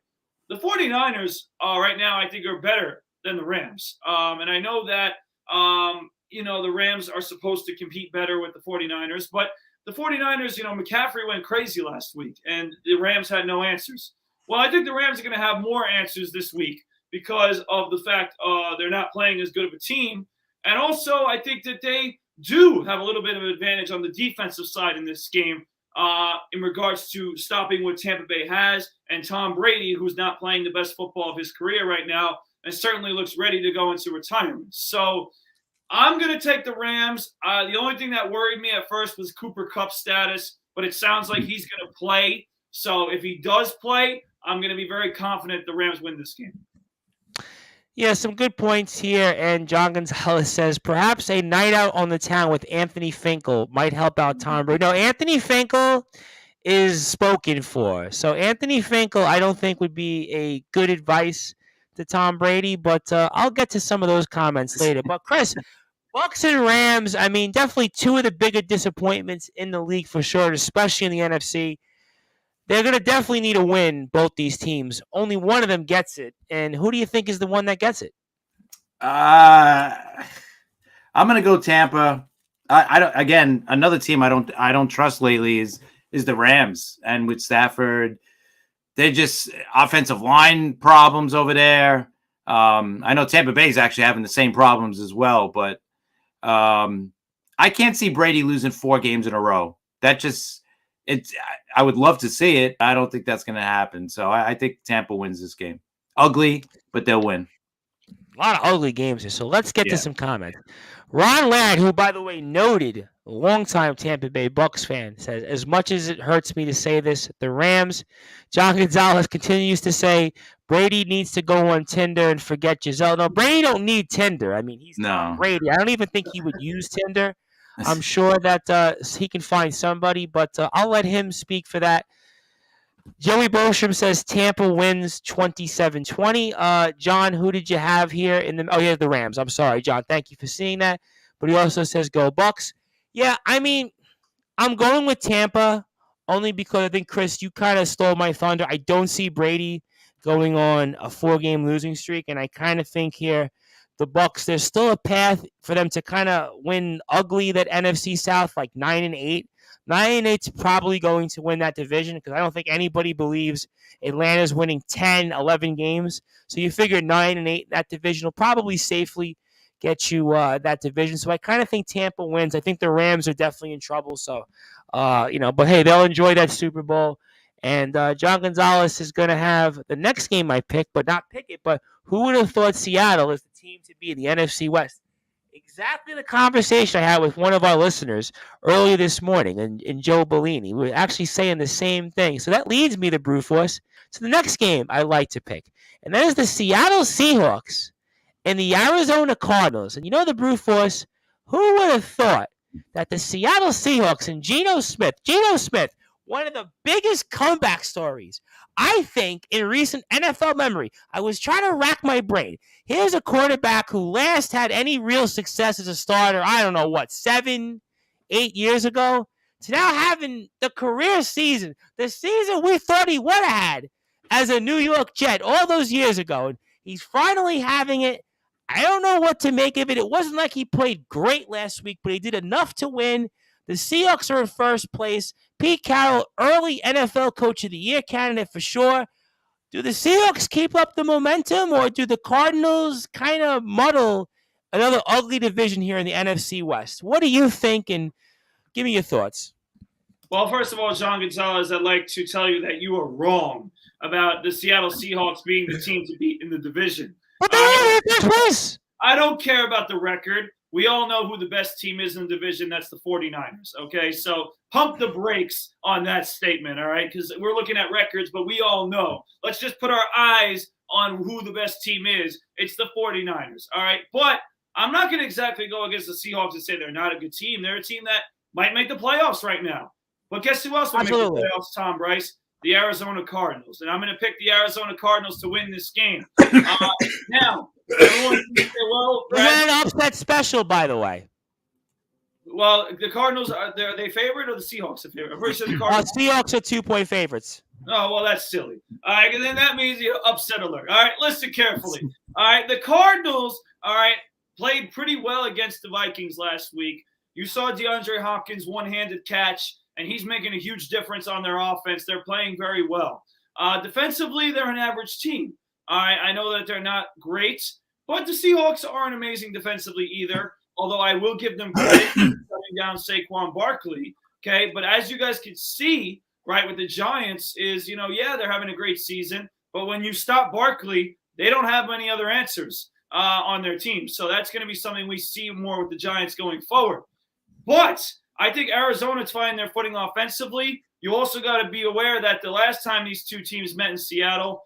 The 49ers right now, I think, are better than the Rams. And I know that, the Rams are supposed to compete better with the 49ers, but the 49ers, McCaffrey went crazy last week, and the Rams had no answers. Well, I think the Rams are going to have more answers this week because of the fact they're not playing as good of a team. And also, I think that they do have a little bit of an advantage on the defensive side in this game in regards to stopping what Tampa Bay has, and Tom Brady, who's not playing the best football of his career right now and certainly looks ready to go into retirement. So I'm going to take the Rams. The only thing that worried me at first was Cooper Kupp's status, but it sounds like he's going to play. So if he does play, I'm going to be very confident the Rams win this game. Yeah, some good points here. And John Gonzalez says, perhaps a night out on the town with Anthony Finkel might help out Tom Brady. No, Anthony Finkel is spoken for. So Anthony Finkel, I don't think would be a good advice to Tom Brady, but I'll get to some of those comments later. But Chris, Bucks and Rams, I mean, definitely two of the bigger disappointments in the league for sure, especially in the NFC. They're going to definitely need a win, both these teams. Only one of them gets it. And who do you think is the one that gets it? I'm gonna go Tampa. I don't. Again, another team I don't trust lately is the Rams, and with Stafford, they just offensive line problems over there. I know Tampa Bay is actually having the same problems as well, but I can't see Brady losing 4 games in a row. That just I would love to see it. I don't think that's going to happen. So I think Tampa wins this game. Ugly, but they'll win. A lot of ugly games here. So let's get to some comments. Ron Ladd, who, by the way, noted longtime Tampa Bay Bucks fan, says, as much as it hurts me to say this, the Rams, John Gonzalez continues to say, Brady needs to go on Tinder and forget Giselle. No, Brady don't need Tinder. I mean, he's Tom Brady. I don't even think he would use Tinder. I'm sure that he can find somebody, but I'll let him speak for that. Joey Bostrom says Tampa wins 27-20. John, who did you have here in the? Oh, yeah, the Rams. I'm sorry, John. Thank you for seeing that. But he also says go Bucks. Yeah, I mean, I'm going with Tampa only because I think, Chris, you kind of stole my thunder. I don't see Brady going on a 4-game losing streak, and I kind of think here the Bucks, there's still a path for them to kind of win ugly that NFC South, like 9-8. 9-8's probably going to win that division because I don't think anybody believes Atlanta's winning 10, 11 games. So you figure 9-8 that division will probably safely get you that division. So I kind of think Tampa wins. I think the Rams are definitely in trouble. So, but hey, they'll enjoy that Super Bowl. And John Gonzalez is going to have the next game I pick, but not pick it. But who would have thought Seattle is the team to be in the NFC West? Exactly the conversation I had with one of our listeners earlier this morning, and Joe Bellini. We were actually saying the same thing. So that leads me to Brewforce to the next game I like to pick. And that is the Seattle Seahawks and the Arizona Cardinals. And you know the Brewforce, who would have thought that the Seattle Seahawks and Geno Smith, one of the biggest comeback stories, I think, in recent NFL memory. I was trying to rack my brain. Here's a quarterback who last had any real success as a starter, 7, 8 years ago, to now having the career season, the season we thought he would have had as a New York Jet all those years ago. And he's finally having it. I don't know what to make of it. It wasn't like he played great last week, but he did enough to win. The Seahawks are in first place. Pete Carroll, early NFL Coach of the Year candidate for sure. Do the Seahawks keep up the momentum, or do the Cardinals kind of muddle another ugly division here in the NFC West? What do you think, and give me your thoughts. Well, first of all, John Gonzalez, I'd like to tell you that you are wrong about the Seattle Seahawks being the team to beat in the division. But they're in first place. I don't care about the record. We all know who the best team is in the division. That's the 49ers, okay? So pump the brakes on that statement, all right? Because we're looking at records, but we all know. Let's just put our eyes on who the best team is. It's the 49ers, all right? But I'm not going to exactly go against the Seahawks and say they're not a good team. They're a team that might make the playoffs right now. But guess who else will make the playoffs, Tom Bryce? The Arizona Cardinals. And I'm going to pick the Arizona Cardinals to win this game. Now, everyone can say, well, Brad, an upset special, by the way. Well, the Cardinals, are they favorite or the Seahawks are favorite? I'm pretty sure the Cardinals. Seahawks are 2-point favorites. Oh, well, that's silly. All right, and then that means you upset alert. All right, listen carefully. All right, the Cardinals, played pretty well against the Vikings last week. You saw DeAndre Hopkins' one-handed catch, and he's making a huge difference on their offense. They're playing very well. Defensively, they're an average team. I know that they're not great, but the Seahawks aren't amazing defensively either, although I will give them credit for shutting down Saquon Barkley. Okay, but as you guys can see, right, with the Giants is, they're having a great season, but when you stop Barkley, they don't have many other answers on their team. So that's going to be something we see more with the Giants going forward. But I think Arizona's finding their footing offensively. You also got to be aware that the last time these two teams met in Seattle,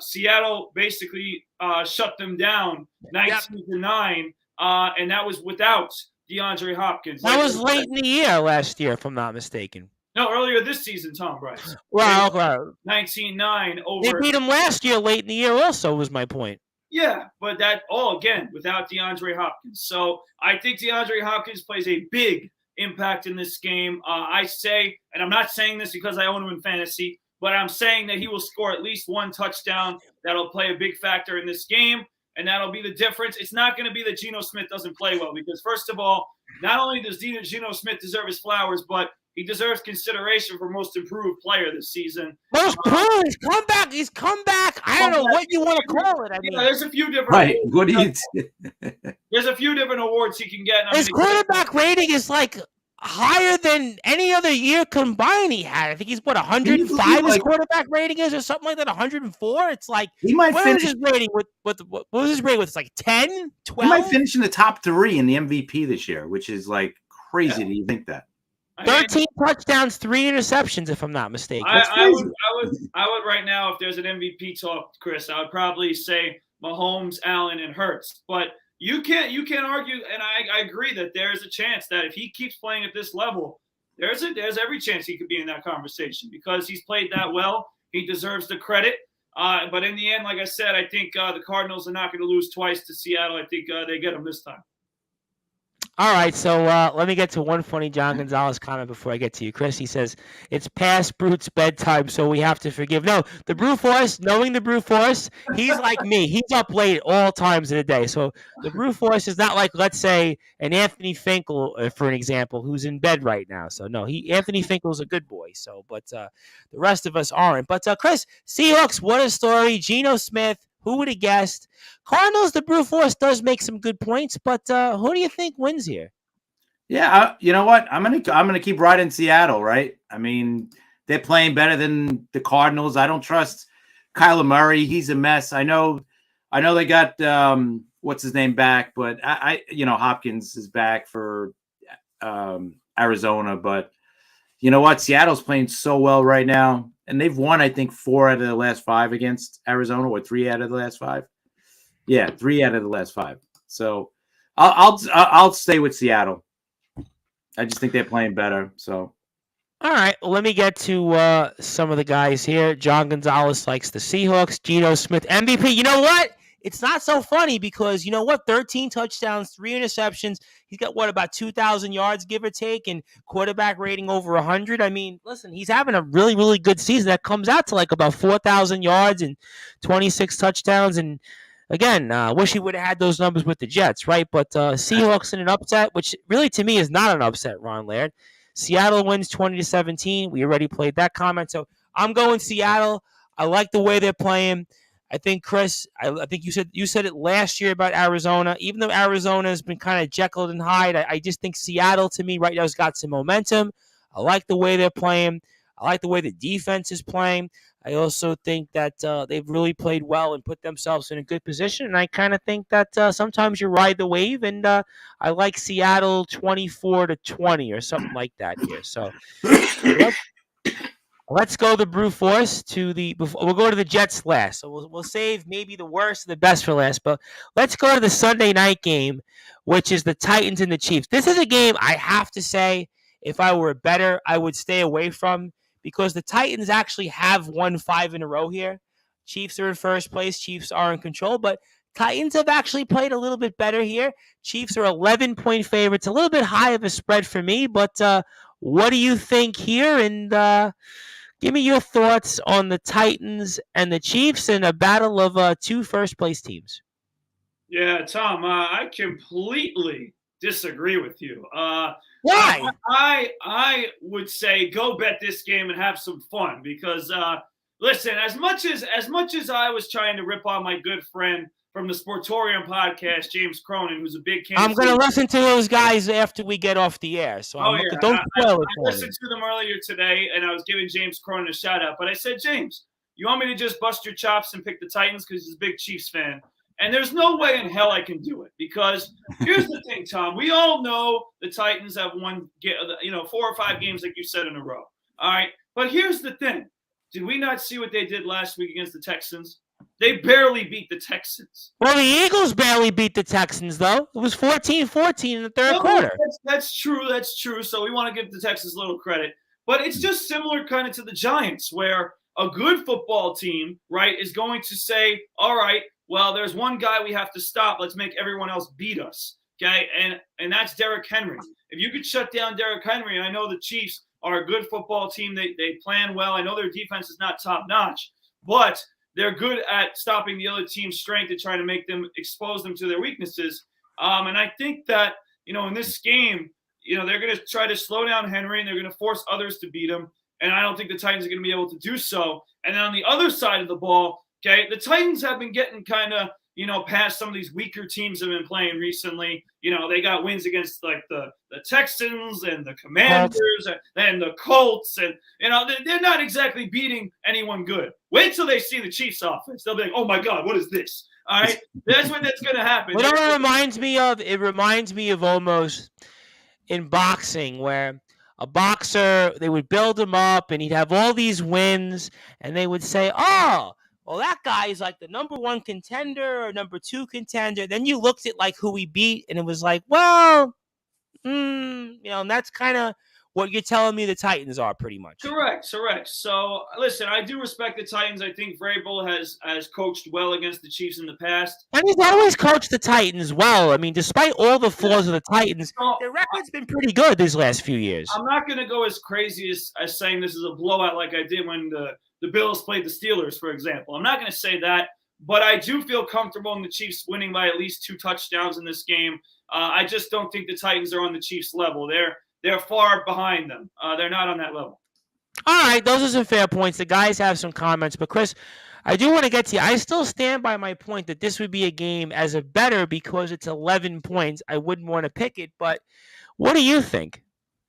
Seattle basically shut them down 19-9, and that was without DeAndre Hopkins. That was late in the year last year, if I'm not mistaken. No, earlier this season, Tom Bryce. Well, 19-9 they over. beat him last year, late in the year. Also, was my point. Yeah, but that all again without DeAndre Hopkins. So I think DeAndre Hopkins plays a big impact in this game. I say, and I'm not saying this because I own him in fantasy, but I'm saying that he will score at least one touchdown. That'll play a big factor in this game, and that'll be the difference. It's not going to be that Geno Smith doesn't play well because, first of all, not only does Geno Smith deserve his flowers, but he deserves consideration for most improved player this season. Most improved. He's come back. I don't know what you want to call it. I mean, there's a few different. Right. What do you? There's a few different awards he can get. His quarterback rating is like higher than any other year combined he had. I think he's 105 his quarterback rating is, or something like that. 104. It's like he might finish his rating with what was his rating with? It's like 10, 12. He might finish in the top 3 in the MVP this year, which is like crazy. Yeah. Do you think that? 13 touchdowns, 3 interceptions, if I'm not mistaken. I would right now, if there's an MVP talk, Chris, I would probably say Mahomes, Allen, and Hurts. But you can't argue, and I agree that there is a chance that if he keeps playing at this level, there's every chance he could be in that conversation because he's played that well. He deserves the credit. But in the end, like I said, I think the Cardinals are not going to lose twice to Seattle. I think they get them this time. All right, so let me get to one funny John Gonzalez comment before I get to you, Chris. He says, it's past Brute's bedtime, so we have to forgive. No, the Brute Force, knowing the Brute Force, he's like me. He's up late all times of the day. So the Brute Force is not like, let's say, an Anthony Finkel, for an example, who's in bed right now. So, no, Anthony Finkel's a good boy. So, but the rest of us aren't. But, Chris, Seahawks, what a story. Geno Smith. Who would have guessed? Cardinals, the Brute Force does make some good points, but who do you think wins here? Yeah, you know what? I'm gonna keep riding Seattle, right? I mean, they're playing better than the Cardinals. I don't trust Kyler Murray. He's a mess. I know they got what's his name back, but I Hopkins is back for Arizona, but you know what? Seattle's playing so well right now. And they've won, I think, 4 out of the last 5 against Arizona, or 3 out of the last 5. Yeah, 3 out of the last 5. So I'll stay with Seattle. I just think they're playing better. So, all right, well, let me get to some of the guys here. John Gonzalez likes the Seahawks. Geno Smith MVP. You know what? It's not so funny because, you know what, 13 touchdowns, 3 interceptions. He's got, about 2,000 yards, give or take, and quarterback rating over 100. I mean, listen, he's having a really, really good season. That comes out to like about 4,000 yards and 26 touchdowns. And, again, wish he would have had those numbers with the Jets, right? But Seahawks in an upset, which really to me is not an upset, Ron Laird. Seattle wins 20-17. We already played that comment. So I'm going Seattle. I like the way they're playing. I think, Chris, I think you said it last year about Arizona. Even though Arizona has been kind of Jekyll and Hyde, I just think Seattle, to me, right now has got some momentum. I like the way they're playing. I like the way the defense is playing. I also think that they've really played well and put themselves in a good position. And I kind of think that sometimes you ride the wave, and I like Seattle 24-20 or something like that here. So let's go the Brute Force we'll go to the Jets last. So we'll save maybe the worst and the best for last. But let's go to the Sunday night game, which is the Titans and the Chiefs. This is a game I have to say, if I were a bettor, I would stay away from because the Titans actually have won 5 in a row here. Chiefs are in first place. Chiefs are in control, but Titans have actually played a little bit better here. Chiefs are 11-point favorites, a little bit high of a spread for me, but what do you think here? And give me your thoughts on the Titans and the Chiefs in a battle of 2 first-place teams. Yeah, Tom, I completely disagree with you. Why? I would say go bet this game and have some fun because, listen, as much as I was trying to rip on my good friend from the Sportzwire podcast, James Cronin, who's a big Kansas I'm going to listen to those guys after we get off the air. So don't spoil it. I listened to them earlier today, and I was giving James Cronin a shout-out. But I said, James, you want me to just bust your chops and pick the Titans because he's a big Chiefs fan? And there's no way in hell I can do it because here's the thing, Tom. We all know the Titans have won 4 or 5 games, like you said, in a row. All right? But here's the thing. Did we not see what they did last week against the Texans? They barely beat the Texans. Well, the Eagles barely beat the Texans, though. It was 14-14 in the third quarter. That's true. That's true. So we want to give the Texans a little credit. But it's just similar kind of to the Giants, where a good football team, right, is going to say, all right, well, there's one guy we have to stop. Let's make everyone else beat us. Okay. And that's Derrick Henry. If you could shut down Derrick Henry, I know the Chiefs are a good football team. They plan well. I know their defense is not top notch, but they're good at stopping the other team's strength and trying to make them expose them to their weaknesses. And I think that, in this game, they're going to try to slow down Henry and they're going to force others to beat him. And I don't think the Titans are going to be able to do so. And then on the other side of the ball, okay, the Titans have been getting kind of, past some of these weaker teams have been playing recently. They got wins against like the Texans and the Commanders and the Colts. And, they're not exactly beating anyone good. Wait till they see the Chiefs offense. They'll be like, oh my God, what is this? All right. That's what that's going to happen. What it reminds me of? It reminds me of almost in boxing where a boxer, they would build him up and he'd have all these wins and they would say, oh, well, that guy is like the number one contender or number two contender. Then you looked at like who he beat and it was like, well, and that's kind of what you're telling me the Titans are pretty much. Correct. So, listen, I do respect the Titans. I think Vrabel has coached well against the Chiefs in the past. And he's always coached the Titans well. I mean, despite all the flaws of the Titans, their record's been pretty good these last few years. I'm not going to go as crazy as saying this is a blowout like I did when the Bills played the Steelers, for example. I'm not going to say that, but I do feel comfortable in the Chiefs winning by at least 2 touchdowns in this game. I just don't think the Titans are on the Chiefs' level. They're far behind them. They're not on that level. All right, those are some fair points. The guys have some comments. But, Chris, I do want to get to you. I still stand by my point that this would be a game as a better because it's 11 points. I wouldn't want to pick it. But what do you think?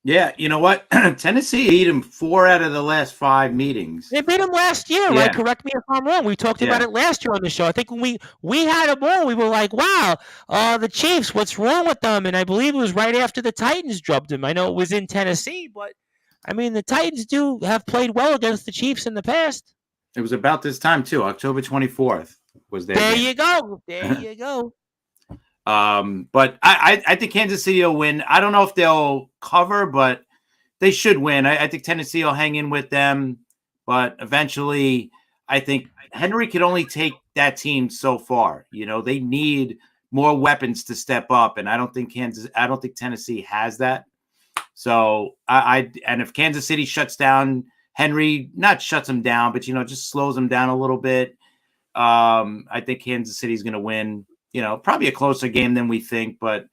Yeah, you know what? Tennessee beat them 4 out of the last 5 meetings. They beat them last year, right? Correct me if I'm wrong. We talked about it last year on the show. I think when we had them on, we were like, wow, the Chiefs, what's wrong with them? And I believe it was right after the Titans drubbed them. I know it was in Tennessee, but, I mean, the Titans do have played well against the Chiefs in the past. It was about this time, too. October 24th was their There game. you go. There you go. But I think Kansas City will win. I don't know if they'll cover, but they should win. I think Tennessee will hang in with them. But eventually, I think Henry can only take that team so far. They need more weapons to step up, and I don't think Tennessee has that. So and if Kansas City shuts down Henry, not shuts him down, but just slows him down a little bit, I think Kansas City is going to win. Probably a closer game than we think, but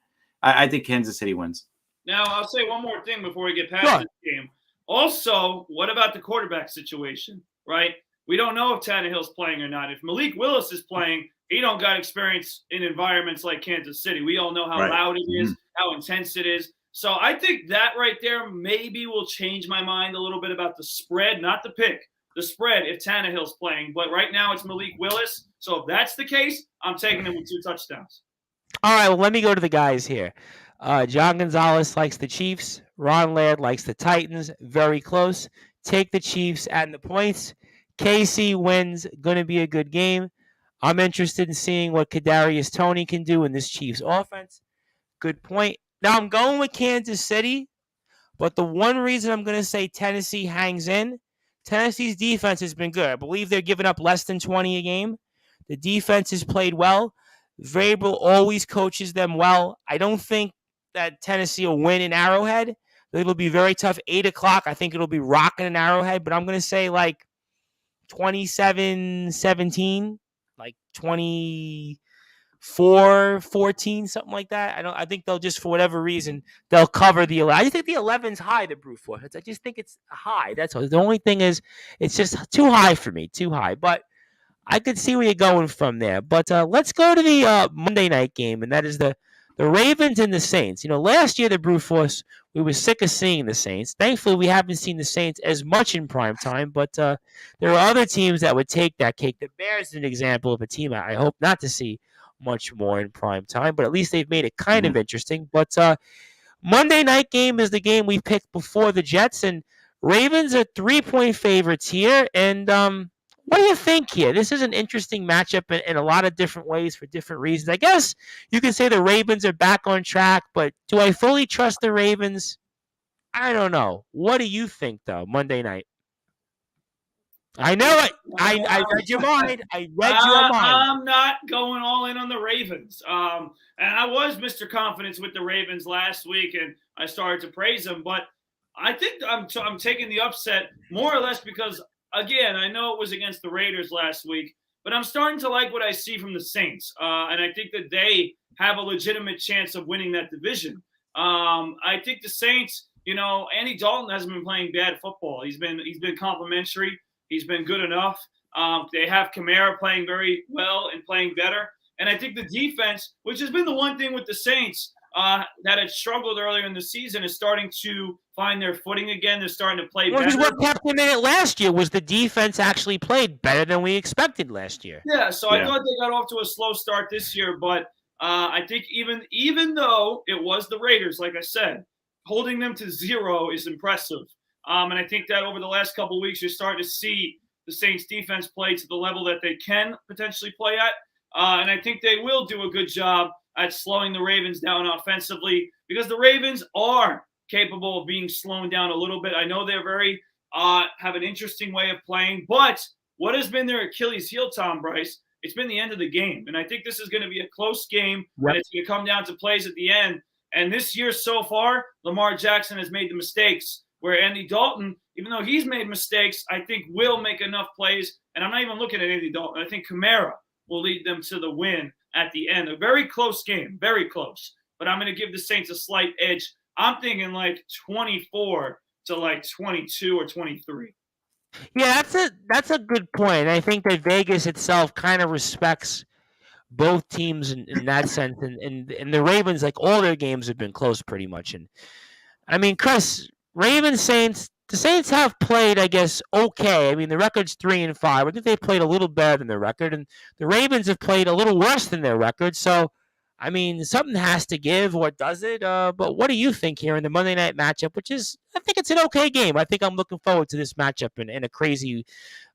I think Kansas City wins. Now, I'll say one more thing before we get past this game. Also, what about the quarterback situation, right? We don't know if Tannehill's playing or not. If Malik Willis is playing, he don't got experience in environments like Kansas City. We all know how loud it is, how intense it is. So I think that right there maybe will change my mind a little bit about the spread, not the pick. The spread if Tannehill's playing. But right now it's Malik Willis. So if that's the case, I'm taking him with 2 touchdowns. All right, well, let me go to the guys here. John Gonzalez likes the Chiefs. Ron Laird likes the Titans. Very close. Take the Chiefs and the points. KC wins. Going to be a good game. I'm interested in seeing what Kadarius Toney can do in this Chiefs offense. Good point. Now I'm going with Kansas City, but the one reason I'm going to say Tennessee hangs in, Tennessee's defense has been good. I believe they're giving up less than 20 a game. The defense has played well. Vrabel always coaches them well. I don't think that Tennessee will win in Arrowhead. It'll be very tough. 8 o'clock, I think it'll be rocking in Arrowhead, but I'm going to say like 27-17, like 24-14, something like that. I think they'll just, for whatever reason, they'll cover the 11. I just think the 11's high, the brute force. I just think it's high. That's all. The only thing is it's just too high for me, too high. But I could see where you're going from there. But let's go to the Monday night game, and that is the Ravens and the Saints. Last year, the brute force, we were sick of seeing the Saints. Thankfully, we haven't seen the Saints as much in prime time, but there are other teams that would take that cake. The Bears is an example of a team I hope not to see much more in prime time, but at least they've made it kind of interesting. But Monday night game is the game we picked before the Jets, and Ravens are 3-point favorites here. And what do you think here? This is an interesting matchup in a lot of different ways for different reasons. I guess you can say the Ravens are back on track, but do I fully trust the Ravens? I don't know. What do you think, though, Monday night? I know it. I read your mind. I read your mind. I'm not going all in on the Ravens. And I was Mr. Confidence with the Ravens last week, and I started to praise them. But I think I'm taking the upset more or less because, again, I know it was against the Raiders last week, but I'm starting to like what I see from the Saints. And I think that they have a legitimate chance of winning that division. I think the Saints, Andy Dalton hasn't been playing bad football. He's been complimentary. He's been good enough. They have Kamara playing very well and playing better. And I think the defense, which has been the one thing with the Saints that had struggled earlier in the season, is starting to find their footing again. They're starting to play better. Because what kept them in it last year was the defense actually played better than we expected last year. Yeah, so I thought they got off to a slow start this year. But I think even though it was the Raiders, like I said, holding them to 0 is impressive. And I think that over the last couple of weeks, you're starting to see the Saints defense play to the level that they can potentially play at. And I think they will do a good job at slowing the Ravens down offensively because the Ravens are capable of being slowed down a little bit. I know they're have an interesting way of playing, but what has been their Achilles heel, Tom Bryce? It's been the end of the game. And I think this is going to be a close game, and it's going to come down to plays at the end. And this year so far, Lamar Jackson has made the mistakes. Where Andy Dalton, even though he's made mistakes, I think will make enough plays. And I'm not even looking at Andy Dalton. I think Kamara will lead them to the win at the end. A very close game, very close. But I'm going to give the Saints a slight edge. I'm thinking like 24 to like 22 or 23. Yeah, that's a good point. I think that Vegas itself kind of respects both teams in that sense. And the Ravens, like all their games have been close pretty much. And I mean, Chris, Ravens, Saints, the Saints have played, I guess, okay. I mean, the record's 3-5. I think they played a little better than their record, and the Ravens have played a little worse than their record. So, I mean, something has to give, or does it? But what do you think here in the Monday night matchup, which is, I think it's an okay game. I think I'm looking forward to this matchup in a crazy,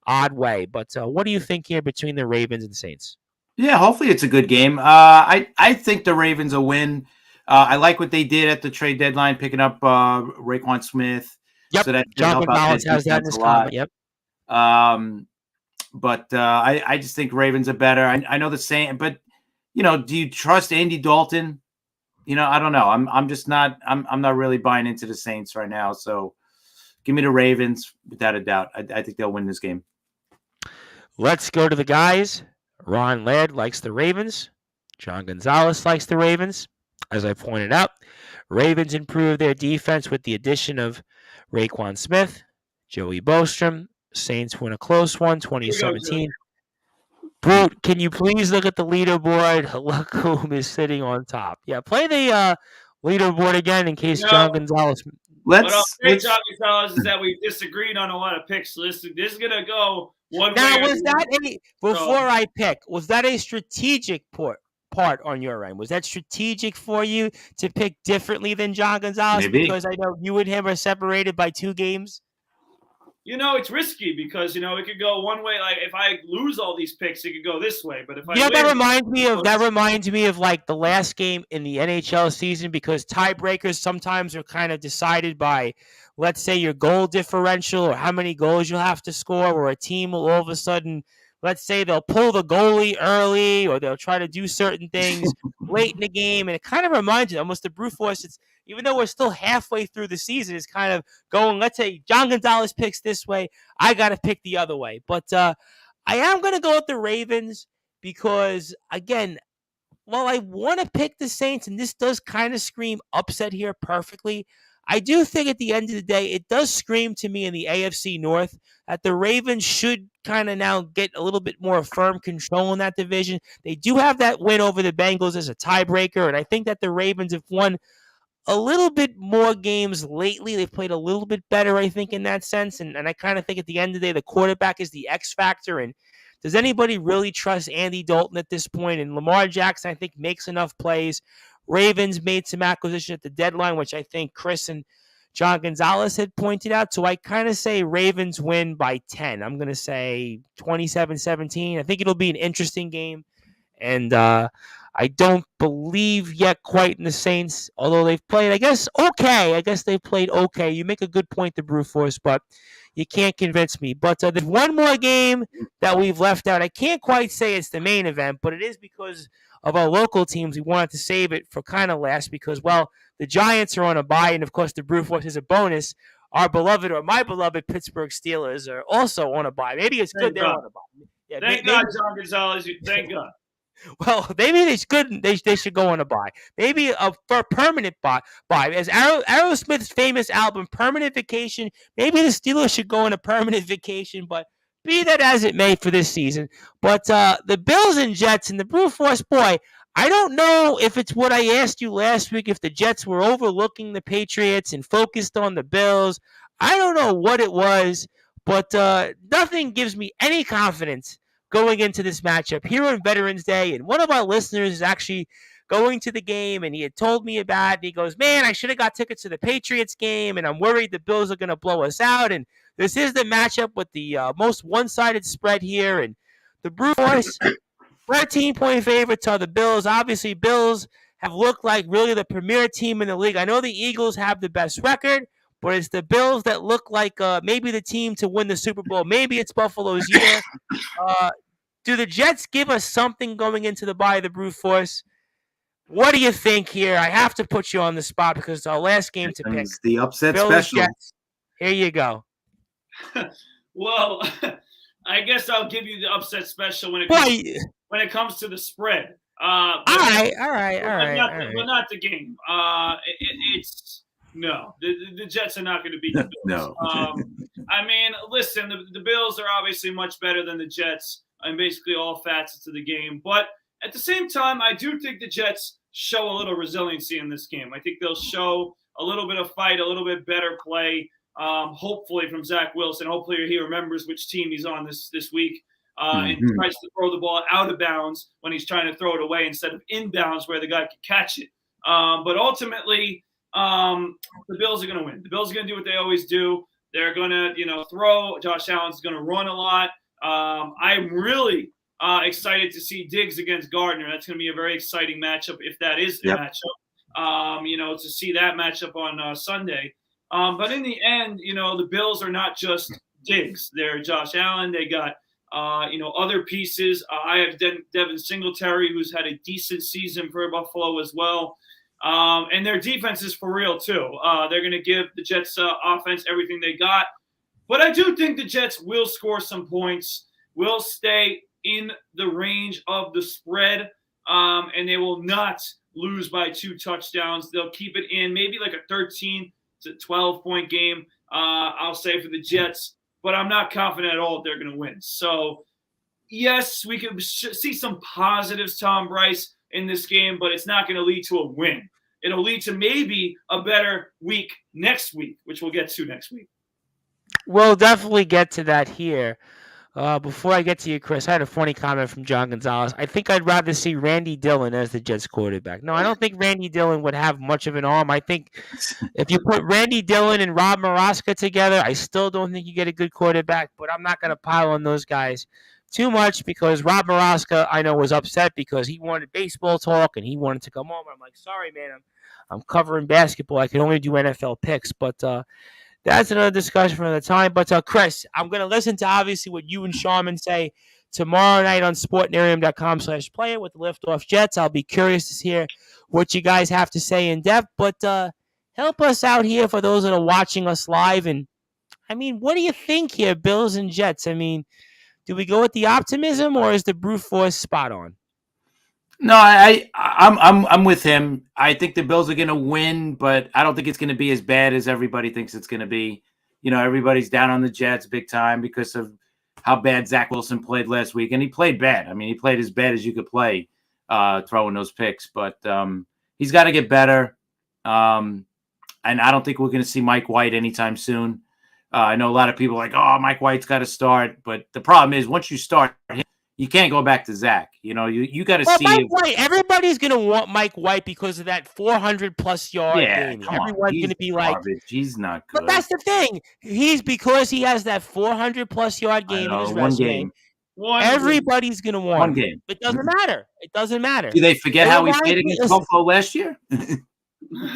odd way. But what do you think here between the Ravens and the Saints? Yeah, hopefully it's a good game. I think the Ravens will win. I like what they did at the trade deadline, picking up Raekwon Smith. Yep, so that John Gonzalez has that in his comment. Yep. But I just think Ravens are better. I know the same, but do you trust Andy Dalton? I don't know. I'm just not. I'm not really buying into the Saints right now. So give me the Ravens without a doubt. I think they'll win this game. Let's go to the guys. Ron Laird likes the Ravens. John Gonzalez likes the Ravens. As I pointed out, Ravens improved their defense with the addition of Raekwon Smith, Joey Bostrom. Saints win a close one, 2017. Brute, can you please look at the leaderboard? Look who is sitting on top. Yeah, play the leaderboard again in case John Gonzalez. What I'll say, John Gonzalez, is that we disagreed on a lot of picks. So this is going to go one way. Now, was that before I pick, was that a strategic part on your end? Was that strategic for you to pick differently than John Gonzalez? Maybe. Because I know you and him are separated by 2 games. It's risky because, it could go one way. Like if I lose all these picks, it could go this way. But if I win, that reminds me of like the last game in the NHL season, because tiebreakers sometimes are kind of decided by, let's say, your goal differential or how many goals you'll have to score, or a team will all of a sudden, let's say, they'll pull the goalie early, or they'll try to do certain things late in the game. And it kind of reminds you almost the brute force. It's, even though we're still halfway through the season, it's kind of going, let's say John Gonzalez picks this way, I got to pick the other way. But I am going to go with the Ravens because, again, while I want to pick the Saints, and this does kind of scream upset here perfectly, I do think at the end of the day, it does scream to me in the AFC North that the Ravens should kind of now get a little bit more firm control in that division. They do have that win over the Bengals as a tiebreaker, and I think that the Ravens have won a little bit more games lately. They've played a little bit better, I think, in that sense, and I kind of think at the end of the day, the quarterback is the X factor, and does anybody really trust Andy Dalton at this point? And Lamar Jackson, I think, makes enough plays. Ravens made some acquisition at the deadline, which I think Chris and John Gonzalez had pointed out. So I kind of say Ravens win by 10. I'm going to say 27-17. I think it'll be an interesting game. And I don't believe yet quite in the Saints, although they've played, I guess, okay. I guess they've played okay. You make a good point, the Brute Force, but you can't convince me. But there's one more game that we've left out. I can't quite say it's the main event, but it is because of our local teams. We wanted to save it for kind of last because, well, the Giants are on a bye, and of course, the Brute Force is a bonus. Our beloved, or my beloved Pittsburgh Steelers are also on a bye. Maybe it's good they're on a bye. Yeah, thank God, John Gonzalez. Thank God. Well, maybe they should. They should go on a buy. Maybe for a permanent buy. As Aerosmith's famous album "Permanent Vacation." Maybe the Steelers should go on a permanent vacation. But be that as it may for this season. But the Bills and Jets and the Brute Force, boy, I don't know if it's what I asked you last week. If the Jets were overlooking the Patriots and focused on the Bills, I don't know what it was. But nothing gives me any confidence going into this matchup here on Veterans Day. And one of our listeners is actually going to the game, and he had told me about it. And he goes, man, I should have got tickets to the Patriots game, and I'm worried the Bills are going to blow us out. And this is the matchup with the most one-sided spread here. And the Brute Force, 13-point favorites are the Bills. Obviously, Bills have looked like really the premier team in the league. I know the Eagles have the best record, but it's the Bills that look like maybe the team to win the Super Bowl. Maybe it's Buffalo's year. Do the Jets give us something going into the bye of the Brute Force? What do you think here? I have to put you on the spot because it's our last game to pick. It's the upset Bills, special. Jets. Here you go. Well, I guess I'll give you the upset special when it comes to the spread. All right. But not the game. It's no. The Jets are not going to beat the Bills. No. I mean, listen, the Bills are obviously much better than the Jets in basically all facets of the game. But at the same time, I do think the Jets show a little resiliency in this game. I think they'll show a little bit of fight, a little bit better play, hopefully from Zach Wilson. Hopefully he remembers which team he's on this week and tries to throw the ball out of bounds when he's trying to throw it away instead of inbounds where the guy can catch it. But ultimately, the Bills are going to win. The Bills are going to do what they always do. They're going to, throw. Josh Allen's going to run a lot. I'm really excited to see Diggs against Gardner. That's going to be a very exciting matchup if that is a matchup. To see that matchup on Sunday. But in the end, the Bills are not just Diggs. They're Josh Allen. They got, other pieces. I have Devin Singletary, who's had a decent season for Buffalo as well. And their defense is for real, too. They're going to give the Jets offense everything they got. But I do think the Jets will score some points, will stay in the range of the spread, and they will not lose by 2 touchdowns. They'll keep it in maybe like a 13 to 12-point game, I'll say, for the Jets. But I'm not confident at all that they're going to win. So, yes, we can see some positives, Tom Bryce, in this game, but it's not going to lead to a win. It'll lead to maybe a better week next week, which we'll get to next week. We'll definitely get to that here. Before I get to you, Chris, I had a funny comment from John Gonzalez. I think I'd rather see Randy Dillon as the Jets quarterback. No, I don't think Randy Dillon would have much of an arm. I think if you put Randy Dillon and Rob Maraska together, I still don't think you get a good quarterback, but I'm not going to pile on those guys too much because Rob Maraska, I know, was upset because he wanted baseball talk and he wanted to come home. I'm like, sorry, man, I'm covering basketball. I can only do NFL picks, but that's another discussion for another time. But Chris, I'm going to listen to obviously what you and Sharman say tomorrow night on sportnarium.com/player with the Liftoff Jets. I'll be curious to hear what you guys have to say in depth, but help us out here for those that are watching us live. And I mean, what do you think here, Bills and Jets? I mean, do we go with the optimism or is the Brute Force spot on? No, I'm with him. I think the Bills are going to win, but I don't think it's going to be as bad as everybody thinks it's going to be. Everybody's down on the Jets big time because of how bad Zach Wilson played last week, and he played bad. I mean, he played as bad as you could play, throwing those picks. But he's got to get better, and I don't think we're going to see Mike White anytime soon. I know a lot of people are like, oh, Mike White's got to start, but the problem is once you start him, you can't go back to Zach. You got to see. Mike White, everybody's going to want Mike White because of that 400-plus yard game. Everyone's going to be like, he's not good. But that's the thing. Because he has that 400-plus yard game in his resume. Everybody's going to want One him. game. It doesn't matter. It doesn't matter. Do they forget It how he reminds played me- against Buffalo last year?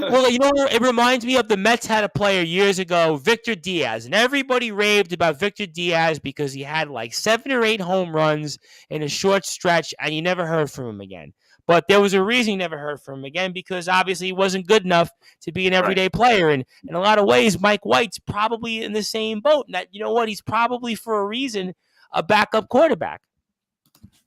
Well, it reminds me of the Mets had a player years ago, Victor Diaz, and everybody raved about Victor Diaz because he had like 7 or 8 home runs in a short stretch, and you never heard from him again. But there was a reason you never heard from him again, because obviously he wasn't good enough to be an everyday player. And in a lot of ways, Mike White's probably in the same boat. And that, he's probably for a reason a backup quarterback.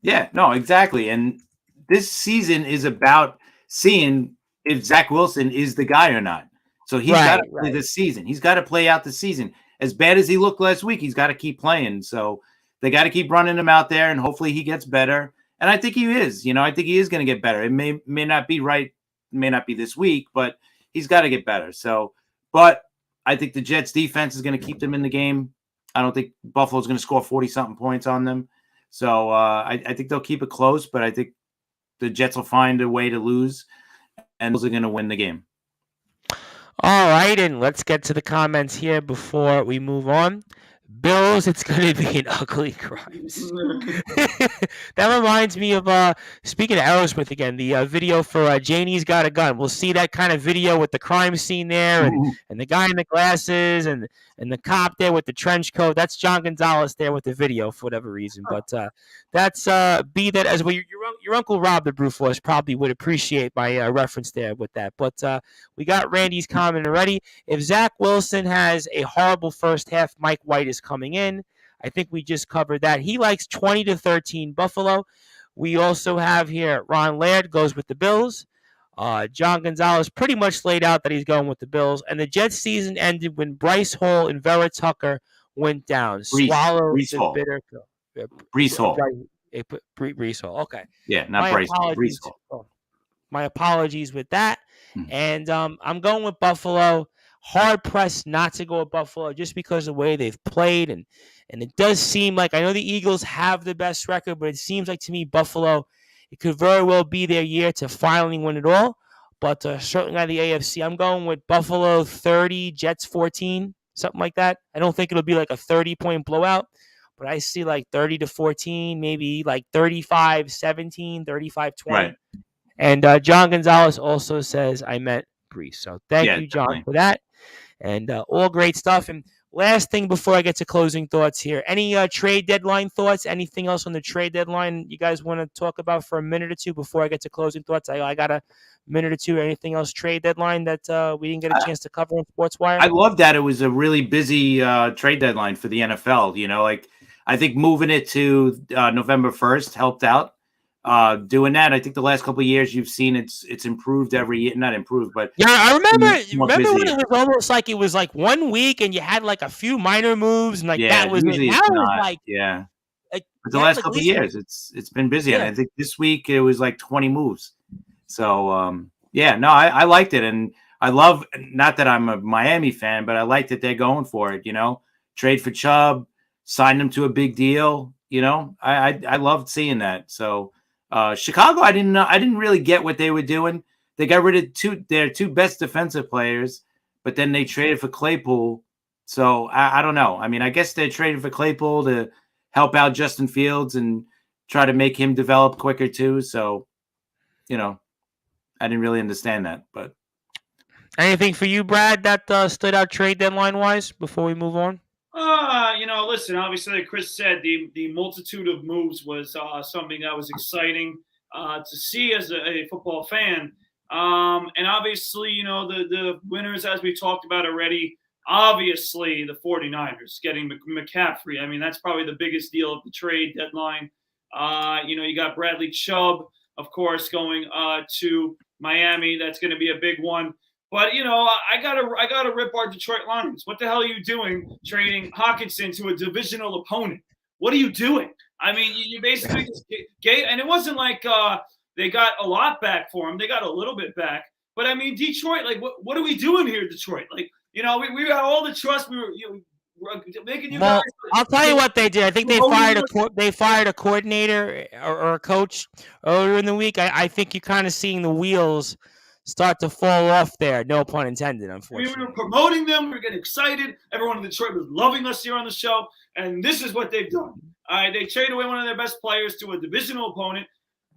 Yeah, no, exactly. And this season is about seeing if Zach Wilson is the guy or not. So he's got to play this season. He's got to play out the season. As bad as he looked last week, he's got to keep playing. So they got to keep running him out there, and hopefully he gets better. And I think he is. I think he is going to get better. It may not be right, may not be this week, but he's got to get better. So, but I think the Jets defense is going to keep them in the game. I don't think Buffalo's going to score 40-something points on them. So I think they'll keep it close, but I think the Jets will find a way to lose, and those are going to win the game. All right, and let's get to the comments here before we move on. Bills, it's going to be an ugly Grimes. That reminds me of, speaking of Aerosmith again, the video for Janie's Got a Gun. We'll see that kind of video with the crime scene there and the guy in the glasses and the cop there with the trench coat. That's John Gonzalez there with the video for whatever reason. But that's be that as well. Your Uncle Rob, the Brewforce, probably would appreciate my reference there with that. But we got Randy's comment already. If Zach Wilson has a horrible first half, Mike White is coming in. I think we just covered that. He likes 20-13 Buffalo. We also have here Ron Laird goes with the Bills. John Gonzalez pretty much laid out that he's going with the Bills. And the Jets season ended when Bryce Hall and Vera Tucker went down. Swallow the bitter pill. Brees Hall. Brees Hall. Okay. Yeah, not Bryce. Brees Hall. Oh, my apologies with that. And I'm going with Buffalo. Hard pressed not to go with Buffalo just because of the way they've played. And it does seem like, I know the Eagles have the best record, but it seems like to me Buffalo, it could very well be their year to finally win it all. But certainly out of the AFC, I'm going with Buffalo 30, Jets 14, something like that. I don't think it'll be like a 30-point blowout, but I see like 30-14, maybe like 35-17, 35-20. Right. And John Gonzalez also says I meant Brees. So thank you, John, definitely. for that. And all great stuff. And last thing before I get to closing thoughts here, any trade deadline thoughts? Anything else on the trade deadline you guys want to talk about for a minute or two before I get to closing thoughts? I got a minute or two. Anything else trade deadline that we didn't get a chance to cover on Sportswire? I love that it was a really busy trade deadline for the NFL. I think moving it to November 1st helped out. Doing that, I think the last couple of years you've seen it's improved every year. Not improved, but yeah, I remember when it was almost like it was like 1 week and you had like a few minor moves and that was it. Now it's like but the last couple of years it's been busy. And I think this week it was like 20 moves. So I liked it, and I love, not that I'm a Miami fan, but I like that they're going for it. Trade for Chubb, sign them to a big deal. I loved seeing that. So. Chicago, I didn't really get what they were doing. They got rid of their two best defensive players, but then they traded for Claypool. So I don't know. I mean, I guess they traded for Claypool to help out Justin Fields and try to make him develop quicker too. So, I didn't really understand that. But anything for you, Brad, that stood out trade deadline wise before we move on? Listen, obviously, like Chris said, the multitude of moves was something that was exciting to see as a football fan. And obviously, the winners, as we talked about already, obviously the 49ers getting McCaffrey. I mean, that's probably the biggest deal of the trade deadline. You got Bradley Chubb, of course, going to Miami. That's going to be a big one. But, I gotta rip our Detroit Lions. What the hell are you doing trading Hawkinson to a divisional opponent? What are you doing? I mean, you basically just gave – and it wasn't like they got a lot back for him. They got a little bit back. But, I mean, Detroit, like, what are we doing here, Detroit? Like, we got all the trust. We were making you guys – I'll tell you what they did. I think they fired a coordinator or a coach earlier in the week. I think you're kind of seeing the wheels – start to fall off there. No pun intended, unfortunately. We were promoting them. We were getting excited. Everyone in Detroit was loving us here on the show. And this is what they've done. All right, they traded away one of their best players to a divisional opponent.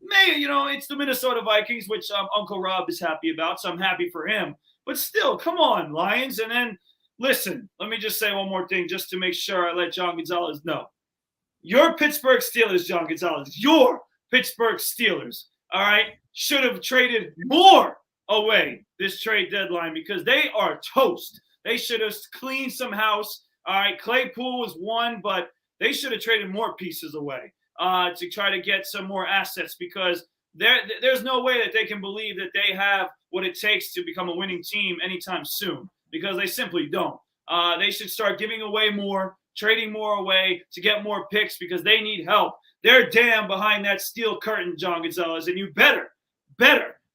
It's the Minnesota Vikings, which Uncle Rob is happy about, so I'm happy for him. But still, come on, Lions. And then, listen, let me just say one more thing just to make sure I let John Gonzalez know. Your Pittsburgh Steelers, John Gonzalez, your Pittsburgh Steelers, all right, should have traded more away this trade deadline because they are toast. They should have cleaned some house. All right, Claypool was one, but they should have traded more pieces away to try to get some more assets because there's no way that they can believe that they have what it takes to become a winning team anytime soon because they simply don't. They should start giving away more, trading more away to get more picks because they need help. They're damn behind that steel curtain, John Gonzalez, and you better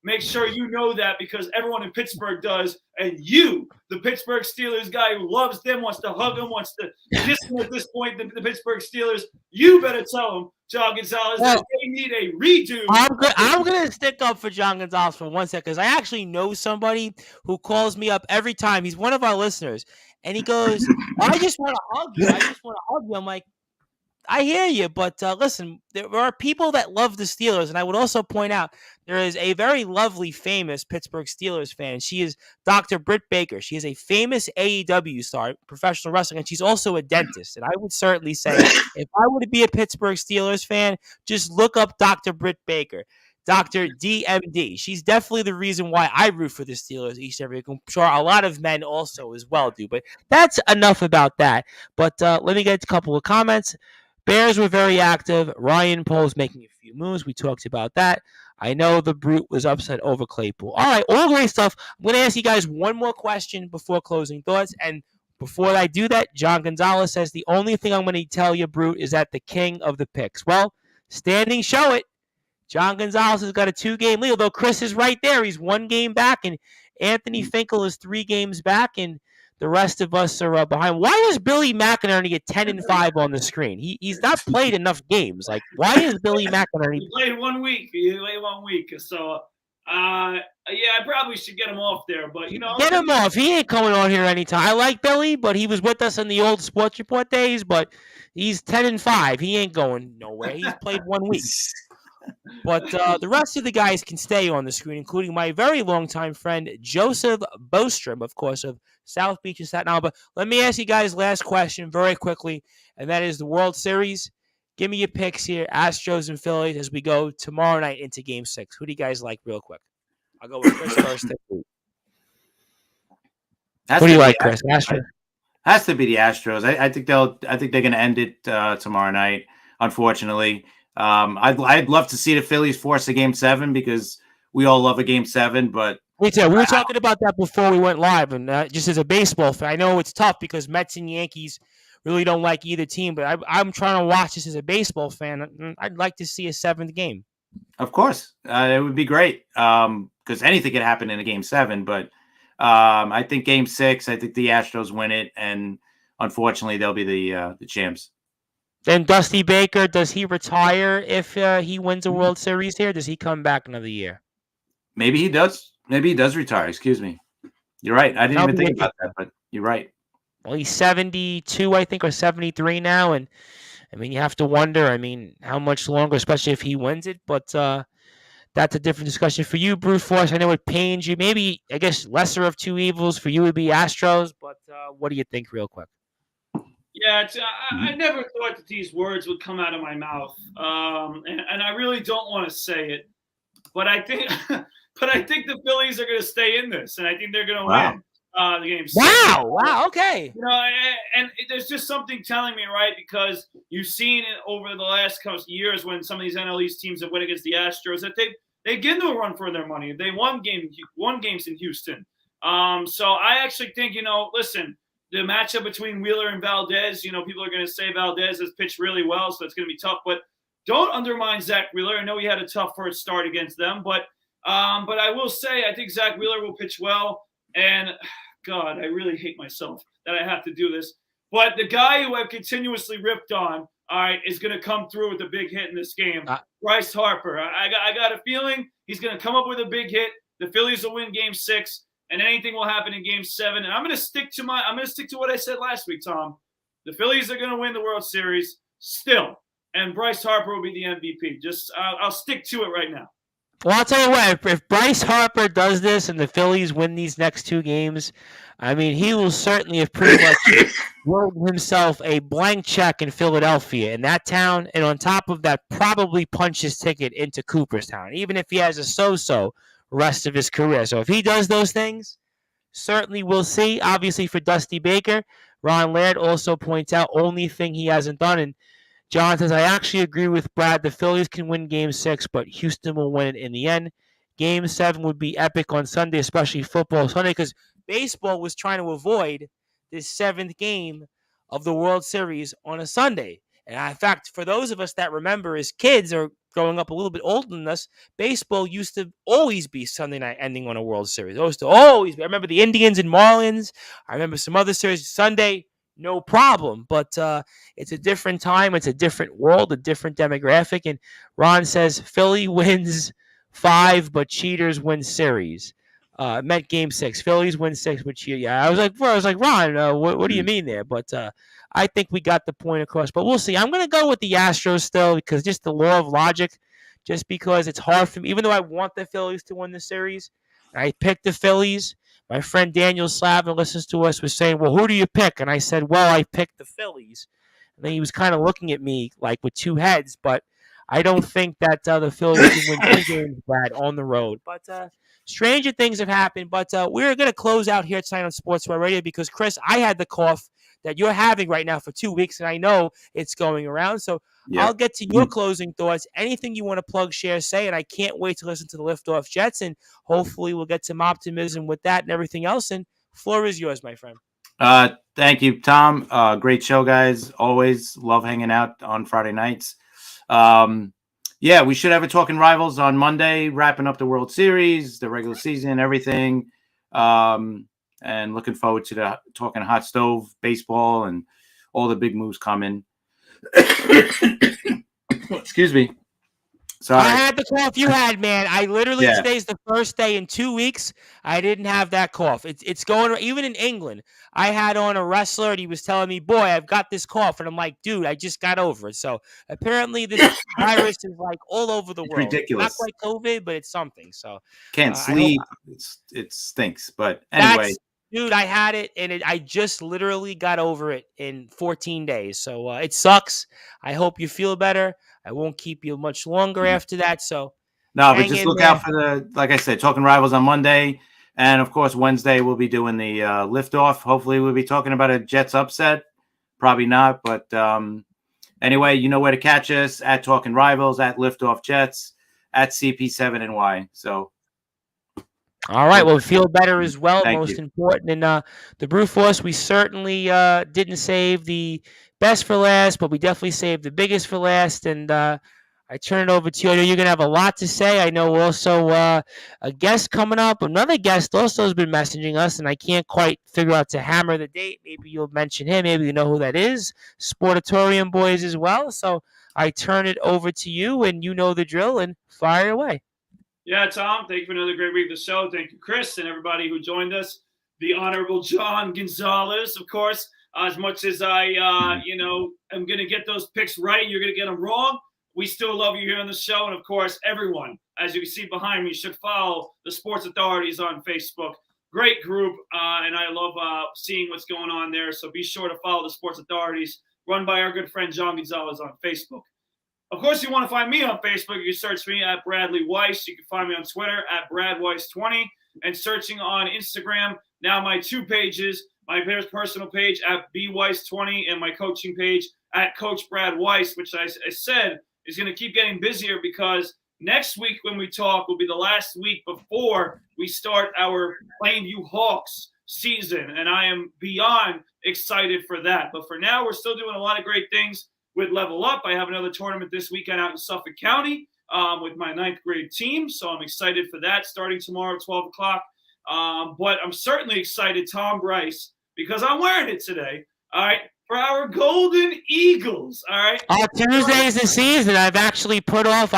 make sure you know that because everyone in Pittsburgh does, and you, the Pittsburgh Steelers guy who loves them, wants to hug them, wants to kiss them at this point, the Pittsburgh Steelers, you better tell them, John Gonzalez, that they need a redo. I'm going to stick up for John Gonzalez for 1 second because I actually know somebody who calls me up every time. He's one of our listeners, and he goes, I just want to hug you. I just want to hug you. I'm like, I hear you, but listen, there are people that love the Steelers, and I would also point out there is a very lovely, famous Pittsburgh Steelers fan. She is Dr. Britt Baker. She is a famous AEW star, professional wrestling, and she's also a dentist. And I would certainly say if I were to be a Pittsburgh Steelers fan, just look up Dr. Britt Baker. Dr. DMD. She's definitely the reason why I root for the Steelers each and every week. I'm sure a lot of men also as well do. But that's enough about that. But let me get a couple of comments. Bears were very active. Ryan Poles making a few moves. We talked about that. I know the Brute was upset over Claypool. All right, all great stuff. I'm going to ask you guys one more question before closing thoughts. And before I do that, John Gonzalez says the only thing I'm going to tell you, Brute, is that the king of the picks. Well, standings show it. John Gonzalez has got a 2-game lead, although Chris is right there. He's 1 game back, and Anthony Finkel is 3 games back, and the rest of us are behind. Why does Billy McInerney get 10-5 on the screen? He's not played enough games. Like, why is Billy McInerney? He played 1 week. So, I probably should get him off there. But, Get him off. He ain't coming on here anytime. I like Billy, but he was with us in the old Sports Report days, but he's 10-5. He ain't going nowhere. He's played 1 week. But the rest of the guys can stay on the screen, including my very longtime friend, Joseph Bostrom, of course, of South Beach and Staten Island. But let me ask you guys last question very quickly, and that is the World Series. Give me your picks here, Astros and Phillies, as we go tomorrow night into Game 6. Who do you guys like real quick? I'll go with Chris first. Who do you like, Chris? Astros? Has to be the Astros. I think they're going to end it tomorrow night, unfortunately. I'd love to see the Phillies force a Game 7 because we all love a Game 7, but me too. We were talking about that before we went live, and just as a baseball fan, I know it's tough because Mets and Yankees really don't like either team, but I'm trying to watch this as a baseball fan. I'd like to see a 7th game. Of course, it would be great because anything could happen in a Game 7, but I think Game 6, I think the Astros win it, and unfortunately, they'll be the champs. Then Dusty Baker, does he retire if he wins a World Series here? Does he come back another year? Maybe he does. Maybe he does retire. Excuse me. You're right. I didn't even think about that, but you're right. Well, he's 72, I think, or 73 now. And, I mean, you have to wonder, how much longer, especially if he wins it. But that's a different discussion for you, Brute Force. I know it pains you. Maybe, I guess, lesser of two evils for you would be Astros. But what do you think real quick? Yeah, I never thought that these words would come out of my mouth, and I really don't want to say it, but I think the Phillies are going to stay in this, and I think they're going to win the game. Wow, okay. And there's just something telling me, right, because you've seen it over the last couple of years when some of these NL East teams have won against the Astros that they get into a run for their money. They won games in Houston. So I actually think, listen. The matchup between Wheeler and Valdez, people are going to say Valdez has pitched really well, so it's going to be tough. But don't undermine Zach Wheeler. I know he had a tough first start against them, but I will say I think Zach Wheeler will pitch well. And, God, I really hate myself that I have to do this. But the guy who I've continuously ripped on, all right, is going to come through with a big hit in this game. Bryce Harper. I got a feeling he's going to come up with a big hit. The Phillies will win Game 6. And anything will happen in Game 7. And I'm going to stick to what I said last week, Tom. The Phillies are going to win the World Series. still. And Bryce Harper will be the MVP. I'll stick to it right now. Well, I'll tell you what, if Bryce Harper does this and the Phillies win these next 2 games, I mean, he will certainly have pretty much wrote himself a blank check in Philadelphia, in that town, and on top of that, probably punch his ticket into Cooperstown, even if he has a so-so rest of his career. So if he does those things, certainly we'll see. Obviously, for Dusty Baker, Ron Laird also points out only thing he hasn't done, and John says, I actually agree with Brad. The Phillies can win Game 6, but Houston will win it in the end. Game 7 would be epic on Sunday, especially football Sunday, because baseball was trying to avoid this 7th game of the World Series on a Sunday. And in fact, for those of us that remember as kids or growing up a little bit older than us, baseball used to always be Sunday night ending on a World Series. It used to always be. I remember the Indians and Marlins. I remember some other series. Sunday, no problem. But it's a different time. It's a different world, a different demographic. And Ron says Philly wins 5, but cheaters win series. Meant Game 6. Phillies win 6, but cheaters. Yeah, I was like, Ron, what do you mean there? But I think we got the point across. But we'll see. I'm going to go with the Astros still because just the law of logic. Just because it's hard for me, even though I want the Phillies to win the series, I picked the Phillies. My friend Daniel Slavin listens to us was saying, well, who do you pick? And I said, well, I picked the Phillies. And then he was kind of looking at me like with 2 heads, but I don't think that the Phillies can win 2 games, Brad, on the road. But stranger things have happened. But we're going to close out here tonight on Sportswire Radio because, Chris, I had the cough that you're having right now for 2 weeks, and I know it's going around. So I'll get to your closing thoughts. Anything you want to plug, share, say, and I can't wait to listen to the Liftoff Jets, and hopefully we'll get some optimism with that and everything else. And floor is yours, my friend. Thank you, Tom. Great show, guys. Always love hanging out on Friday nights. We should have a Talking Rivals on Monday, wrapping up the World Series, the regular season, everything. And looking forward to the Talking Hot Stove, baseball, and all the big moves coming. Excuse me. Sorry. I had the cough you had, man. I literally, today's the first day in 2 weeks I didn't have that cough. It's going, even in England. I had on a wrestler, and he was telling me, boy, I've got this cough. And I'm like, dude, I just got over it. So apparently this virus is like all over the world. Ridiculous. It's not quite COVID, but it's something. So can't sleep. It stinks. But anyway. Dude, I had it, and I just literally got over it in 14 days. So it sucks. I hope you feel better. I won't keep you much longer after that. So no, but just look out for like I said, Talking Rivals on Monday. And, of course, Wednesday we'll be doing the liftoff. Hopefully we'll be talking about a Jets upset. Probably not. But anyway, you know where to catch us, at Talking Rivals, at Liftoff Jets, at CP7NY. So. All right. Well, feel better as well. Thank most you. important. And the Brew Force, we certainly didn't save the best for last, but we definitely saved the biggest for last. And I turn it over to you. I know you're going to have a lot to say. I know also a guest coming up. Another guest also has been messaging us, and I can't quite figure out to hammer the date. Maybe you'll mention him. Maybe you know who that is. Sportatorium boys as well. So I turn it over to you, and you know the drill, and fire away. Yeah, Tom, thank you for another great week of the show. Thank you, Chris, and everybody who joined us. The Honorable John Gonzalez, of course. As much as I, am going to get those picks right, you're going to get them wrong. We still love you here on the show. And, of course, everyone, as you can see behind me, should follow the Sports Authorities on Facebook. Great group, and I love seeing what's going on there. So be sure to follow the Sports Authorities, run by our good friend John Gonzalez on Facebook. Of course, you want to find me on Facebook, you can search me at Bradley Weiss. You can find me on Twitter at BradWeiss20 and searching on Instagram. Now my 2 pages, my personal page at BWeiss20 and my coaching page at Coach Brad Weiss, which I said is going to keep getting busier because next week when we talk will be the last week before we start our Plainview Hawks season. And I am beyond excited for that. But for now, we're still doing a lot of great things with Level Up. I have another tournament this weekend out in Suffolk County with my 9th grade team. So I'm excited for that starting tomorrow at 12 o'clock. But I'm certainly excited, Tom Bryce, because I'm wearing it today, all right, for our Golden Eagles, all right? Tuesday is the season. I've actually put off.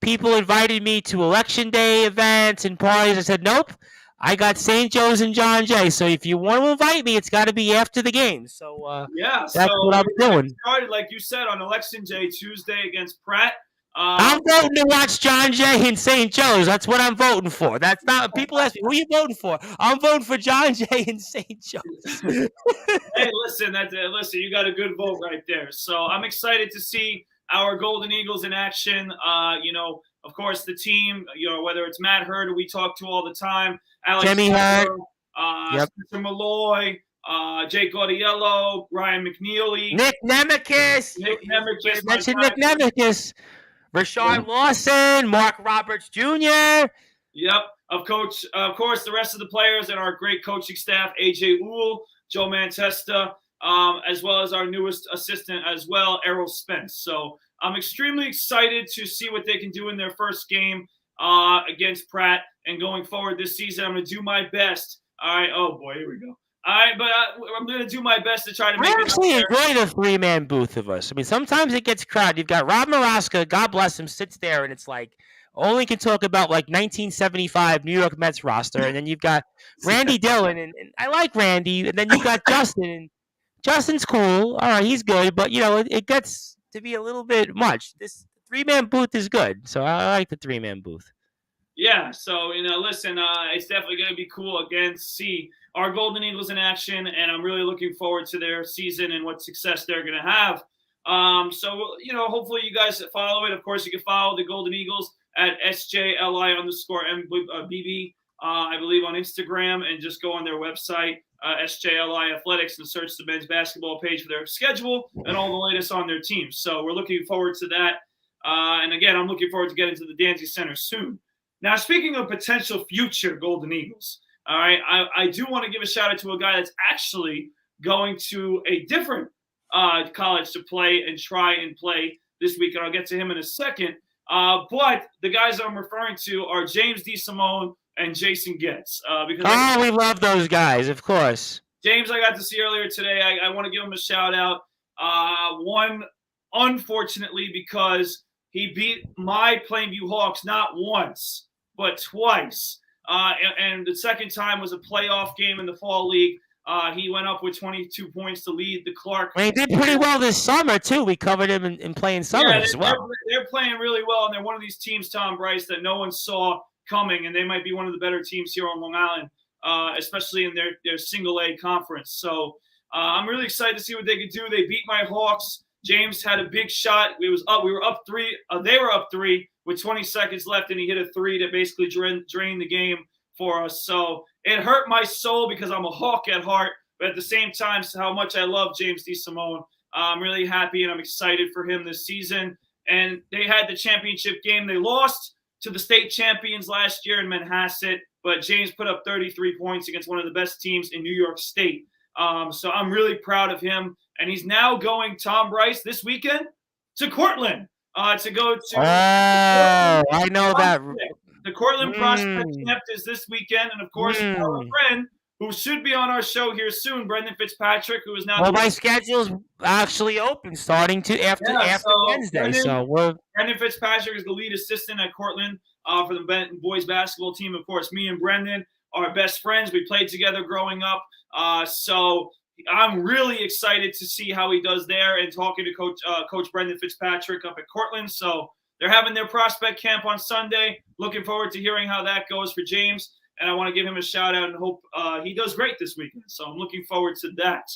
People invited me to Election Day events and parties. I said, nope. I got St. Joe's and John Jay. So if you want to invite me, it's got to be after the game. So Yeah, that's what I'm doing. Started, like you said, on Election Day, Tuesday against Pratt. I'm voting to watch John Jay and St. Joe's. That's what I'm voting for. That's not. People ask me, who are you voting for? I'm voting for John Jay and St. Joe's. Hey, listen, listen, you got a good vote right there. So I'm excited to see our Golden Eagles in action. Of course, the team, whether it's Matt Hurd, who we talk to all the time, Alex Jimmy Hurd, Spencer Malloy, Jake Gaudiello, Ryan McNeely, Nick Nemekis. Mention Nick Nemekis. Rashard Lawson, Mark Roberts Jr. Yep. Of course, the rest of the players and our great coaching staff, AJ Uhl, Joe Mantesta, as well as our newest assistant as well, Errol Spence. So I'm extremely excited to see what they can do in their first game against Pratt. And going forward this season, I'm going to do my best. All right. Oh, boy, here we go. All right, but I'm going to do my best to try to make it. I actually enjoy the three-man booth of us. I mean, sometimes it gets crowded. You've got Rob Maraska, God bless him, sits there, and it's like only can talk about like 1975 New York Mets roster. And then you've got Randy Dillon, and I like Randy. And then you've got Justin. And Justin's cool. All right, he's good. But, it gets to be a little bit much. This three-man booth is good. So I like the three-man booth. Yeah, so, listen, it's definitely going to be cool again to see our Golden Eagles in action, and I'm really looking forward to their season and what success they're going to have. So, hopefully you guys follow it. Of course, you can follow the Golden Eagles at SJLI_BB, I believe, on Instagram, and just go on their website, SJLI Athletics, and search the men's basketball page for their schedule and all the latest on their team. So we're looking forward to that. And again, I'm looking forward to getting to the Danzy Center soon. Now, speaking of potential future Golden Eagles, all right, I do want to give a shout out to a guy that's actually going to a different college to play and try and play this week, and I'll get to him in a second. But the guys I'm referring to are James DeSimone and Jason Getz. Because we love those guys, of course. James, I got to see earlier today. I want to give him a shout out. One, unfortunately, because he beat my Plainview Hawks not once, but twice. And the second time was a playoff game in the fall league. He went up with 22 points to lead the Clark. He did pretty well this summer, too. We covered him in playing summer as well. They're playing really well, and they're one of these teams, Tom Bryce, that no one saw coming, and they might be one of the better teams here on Long Island, especially in their single-A conference. So I'm really excited to see what they could do. They beat my Hawks. James had a big shot. We were up 3. They were up 3 with 20 seconds left, and he hit a 3 that basically drained the game for us. So it hurt my soul because I'm a Hawk at heart, but at the same time, how much I love James DeSimone. I'm really happy, and I'm excited for him this season. And they had the championship game. They lost to the state champions last year in Manhasset, but James put up 33 points against one of the best teams in New York State. So I'm really proud of him. And he's now going, Tom Bryce, this weekend to Cortland to go to. Oh, I know that. The Cortland Prospect Camp is this weekend. And, of course, our friend who should be on our show here soon, Brendan Fitzpatrick, who is now. Well, my schedule's actually open starting to after Wednesday. Brendan Fitzpatrick is the lead assistant at Cortland for the Benton boys basketball team. Of course, me and Brendan are best friends. We played together growing up. So I'm really excited to see how he does there and talking to Coach Brendan Fitzpatrick up at Cortland. So they're having their prospect camp on Sunday. Looking forward to hearing how that goes for James. And I want to give him a shout out and hope he does great this weekend. So I'm looking forward to that.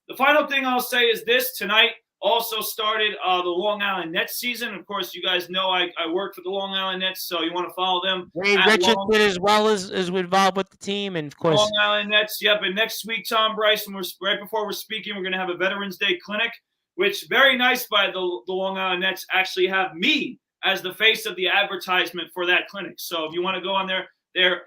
The final thing I'll say is this. Tonight also started the Long Island Nets season. Of course, you guys know I work for the Long Island Nets, so you want to follow them. Wade Richardson as well is involved with the team. And, of course, Long Island Nets. Yep, and next week, Tom Bryce, right before we're speaking, we're going to have a Veterans Day clinic, which very nice by the Long Island Nets actually have me as the face of the advertisement for that clinic. So if you want to go on their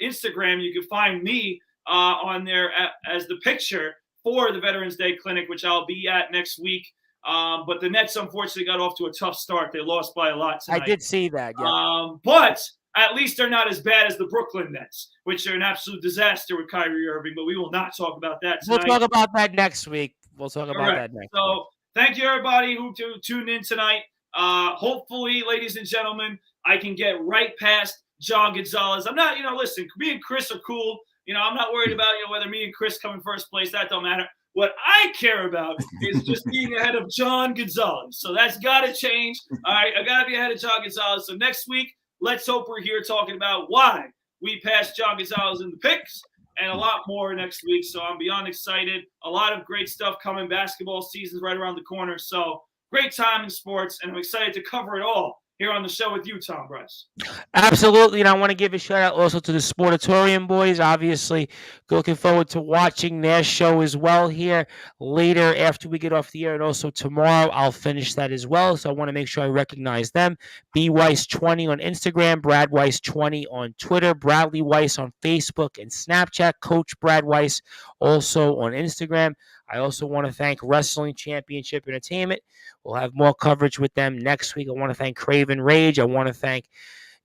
Instagram, you can find me on there as the picture for the Veterans Day clinic, which I'll be at next week. But the Nets, unfortunately, got off to a tough start. They lost by a lot tonight. I did see that, yeah. But at least they're not as bad as the Brooklyn Nets, which are an absolute disaster with Kyrie Irving. But we will not talk about that tonight. We'll talk about that next week. That next week. So thank you, everybody who tuned in tonight. Hopefully, ladies and gentlemen, I can get right past John Gonzalez. I'm not, listen, me and Chris are cool. I'm not worried about whether me and Chris come in first place. That don't matter. What I care about is just being ahead of John Gonzalez. So that's got to change. All right, I got to be ahead of John Gonzalez. So next week, let's hope we're here talking about why we passed John Gonzalez in the picks and a lot more next week. So I'm beyond excited. A lot of great stuff coming. Basketball season's right around the corner. So great time in sports, and I'm excited to cover it all here on the show with you, Tom Bryce. Absolutely, and I want to give a shout out also to the Sportatorium boys. Obviously, looking forward to watching their show as well here later after we get off the air, and also tomorrow I'll finish that as well. So I want to make sure I recognize them. B Weiss 20 on Instagram, Brad Weiss 20 on Twitter, Bradley Weiss on Facebook and Snapchat, Coach Brad Weiss also on Instagram. I also want to thank Wrestling Championship Entertainment. We'll have more coverage with them next week. I want to thank Craven Rage. I want to thank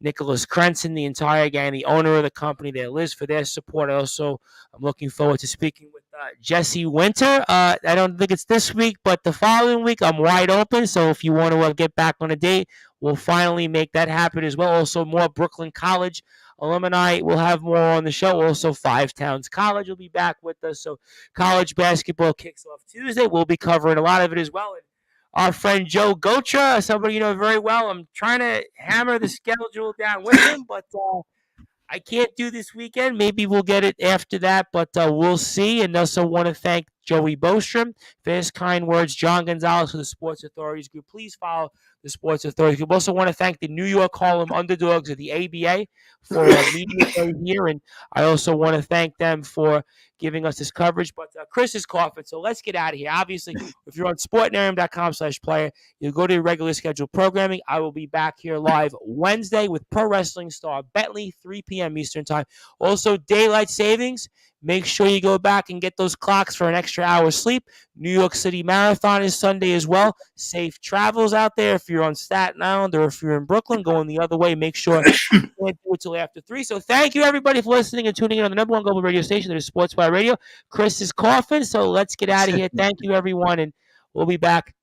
Nicholas Crenson, the entire gang, the owner of the company, their Liz, for their support. I'm looking forward to speaking with Jesse Winter. I don't think it's this week, but the following week I'm wide open. So if you want to get back on a date, we'll finally make that happen as well. Also, more Brooklyn College alumni. We'll have more on the show. Also, Five Towns College will be back with us. So college basketball kicks off Tuesday. We'll be covering a lot of it as well. And our friend Joe Gotra, somebody you know very well. I'm trying to hammer the schedule down with him, but I can't do this weekend. Maybe we'll get it after that, but we'll see. And also want to thank Joey Bostrom for his kind words. John Gonzalez for the Sports Authorities Group. Please follow the Sports Authorities Group. Also want to thank the New York Harlem Underdogs of the ABA for media day here. And I also want to thank them for giving us this coverage. But Chris is coughing, so let's get out of here. Obviously, if you're on sportnarium.com/player, you'll go to your regular scheduled programming. I will be back here live Wednesday with pro wrestling star Bentley, 3 p.m. Eastern Time. Also, daylight savings. Make sure you go back and get those clocks for an extra hour's sleep. New York City Marathon is Sunday as well. Safe travels out there. If you're on Staten Island or if you're in Brooklyn, going the other way, make sure you can't do it until after 3. So thank you, everybody, for listening and tuning in on the #1 global radio station that is Sportswire Radio. Chris is coughing, so let's get out of here. Thank you, everyone, and we'll be back